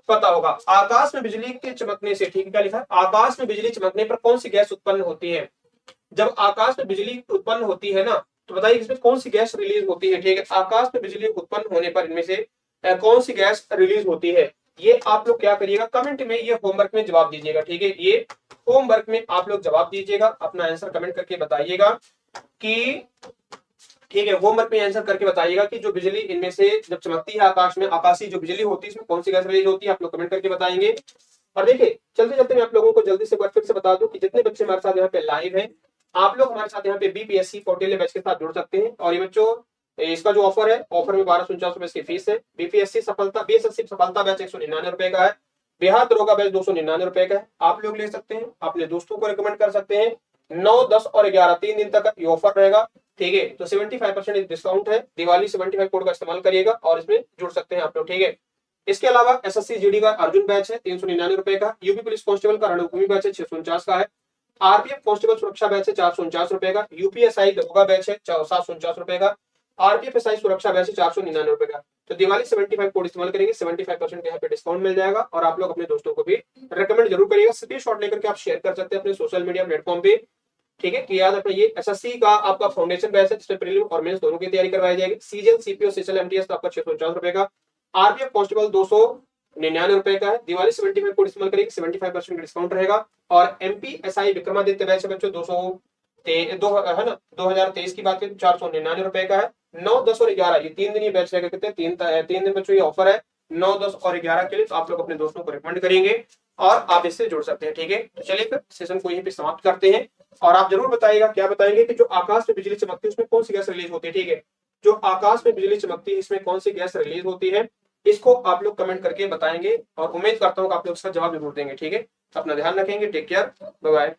पता होगा। आकाश में बिजली के चमकने से, ठीक है, क्या लिखा है, आकाश में बिजली चमकने पर कौन सी गैस उत्पन्न होती है, जब आकाश में बिजली उत्पन्न होती है ना, तो बताइए इसमें कौन सी गैस रिलीज होती है, ठीक है, आकाश में बिजली उत्पन्न होने पर इनमें से कौन सी गैस रिलीज होती है, ये आप लोग क्या करिएगा, कमेंट में, ये होमवर्क में जवाब दीजिएगा, ठीक है, ये होमवर्क में आप लोग जवाब दीजिएगा, अपना आंसर कमेंट करके बताइएगा कि, ठीक है, होमवर्क में आंसर करके बताइएगा कि जो बिजली इनमें से जब चमकती है आकाश में, आकाशीय जो बिजली होती है इसमें कौन सी गैस रिलीज होती है, आप लोग कमेंट करके बताएंगे। और देखिए चलते चलते मैं आप लोगों को जल्दी से फिर से बता दूं कि जितने बच्चे हमारे साथ यहाँ पे लाइव हैं, आप लोग हमारे साथ यहाँ पे बीपीएससी कौटिल्य बैच के साथ जुड़ सकते हैं। और ये बच्चों इसका जो ऑफर है, ऑफर में 1249 इसकी फीस है। बीपीएससी सफलता, बीएसएससी सफलता बैच 199 रुपए का है। बिहार दरोगा बैच 299 रुपए का है। आप लोग ले सकते हैं, अपने दोस्तों को रिकमेंड कर सकते हैं। 9, 10 और 11 3 दिन तक ये ऑफर रहेगा, ठीक है। तो 75% डिस्काउंट है। दिवाली 75 कोड का इस्तेमाल करिएगा और इसमें जुड़ सकते हैं आप लोग, ठीक है। इसके अलावा एसएससी जीडी का अर्जुन बैच है 399 रुपए का। यूपी पुलिस कांस्टेबल का रणभूमि बैच है 649 का है। आरपीएफ कांस्टेबल सुरक्षा बैच है 449 रुपए का। यूपीएसआई दरोगा बैच है 749 रुपए का। आरपीएफ एसआई सुरक्षा बैच है 499 रुपए का। तो दिवाली 75 कोड इस्तेमाल करेंगे, 75% यहाँ पे डिस्काउंट मिल जाएगा। और आप लोग अपने दोस्तों को भी रिकमेंड जरूर करिएगा। स्क्रीनशॉट लेकर के आप शेयर कर सकते हैं अपने सोशल मीडिया प्लेटफॉर्म पे, ठीक है। कि याद रखना, ये एसएससी का आपका फाउंडेशन बैच है जिसमें प्रीलिम और मेंस दोनों की तैयारी करवाई जाएगी। सीजीएल सीपीओ सीएचएल एमटीएस का आपका 649 रुपए का। आरपीएफ कांस्टेबल 299 रुपए का है। दिवाली 75 कोड इस्तेमाल करेंगे, 75% डिस्काउंट रहेगा। और एमपी एसआई विक्रमादित्य बैच है बच्चों 200 है ना, 2023 की बात करें 499 रुपए का है। 9, 10 और 11 ये 3 दिन ये बैच रहेगा। कितने, 3 दिन बच्चों ये ऑफर है 9, 10 और 11 के लिए। तो आप लोग अपने दोस्तों को रिकमेंड करेंगे और आप इससे जुड़ सकते हैं, ठीक है। तो चलिए फिर सेशन को यहीं पे समाप्त करते हैं। और आप जरूर बताइएगा, क्या बताएंगे कि जो आकाश में बिजली चमकती है उसमें कौन सी गैस रिलीज होती है, ठीक है। जो आकाश में बिजली चमकती है इसमें कौन सी गैस रिलीज होती है, इसको आप लोग कमेंट करके बताएंगे। और उम्मीद करता हूँ कि आप लोग इसका जवाब जरूर देंगे, ठीक है। अपना ध्यान रखेंगे, टेक केयर, बाय बाय।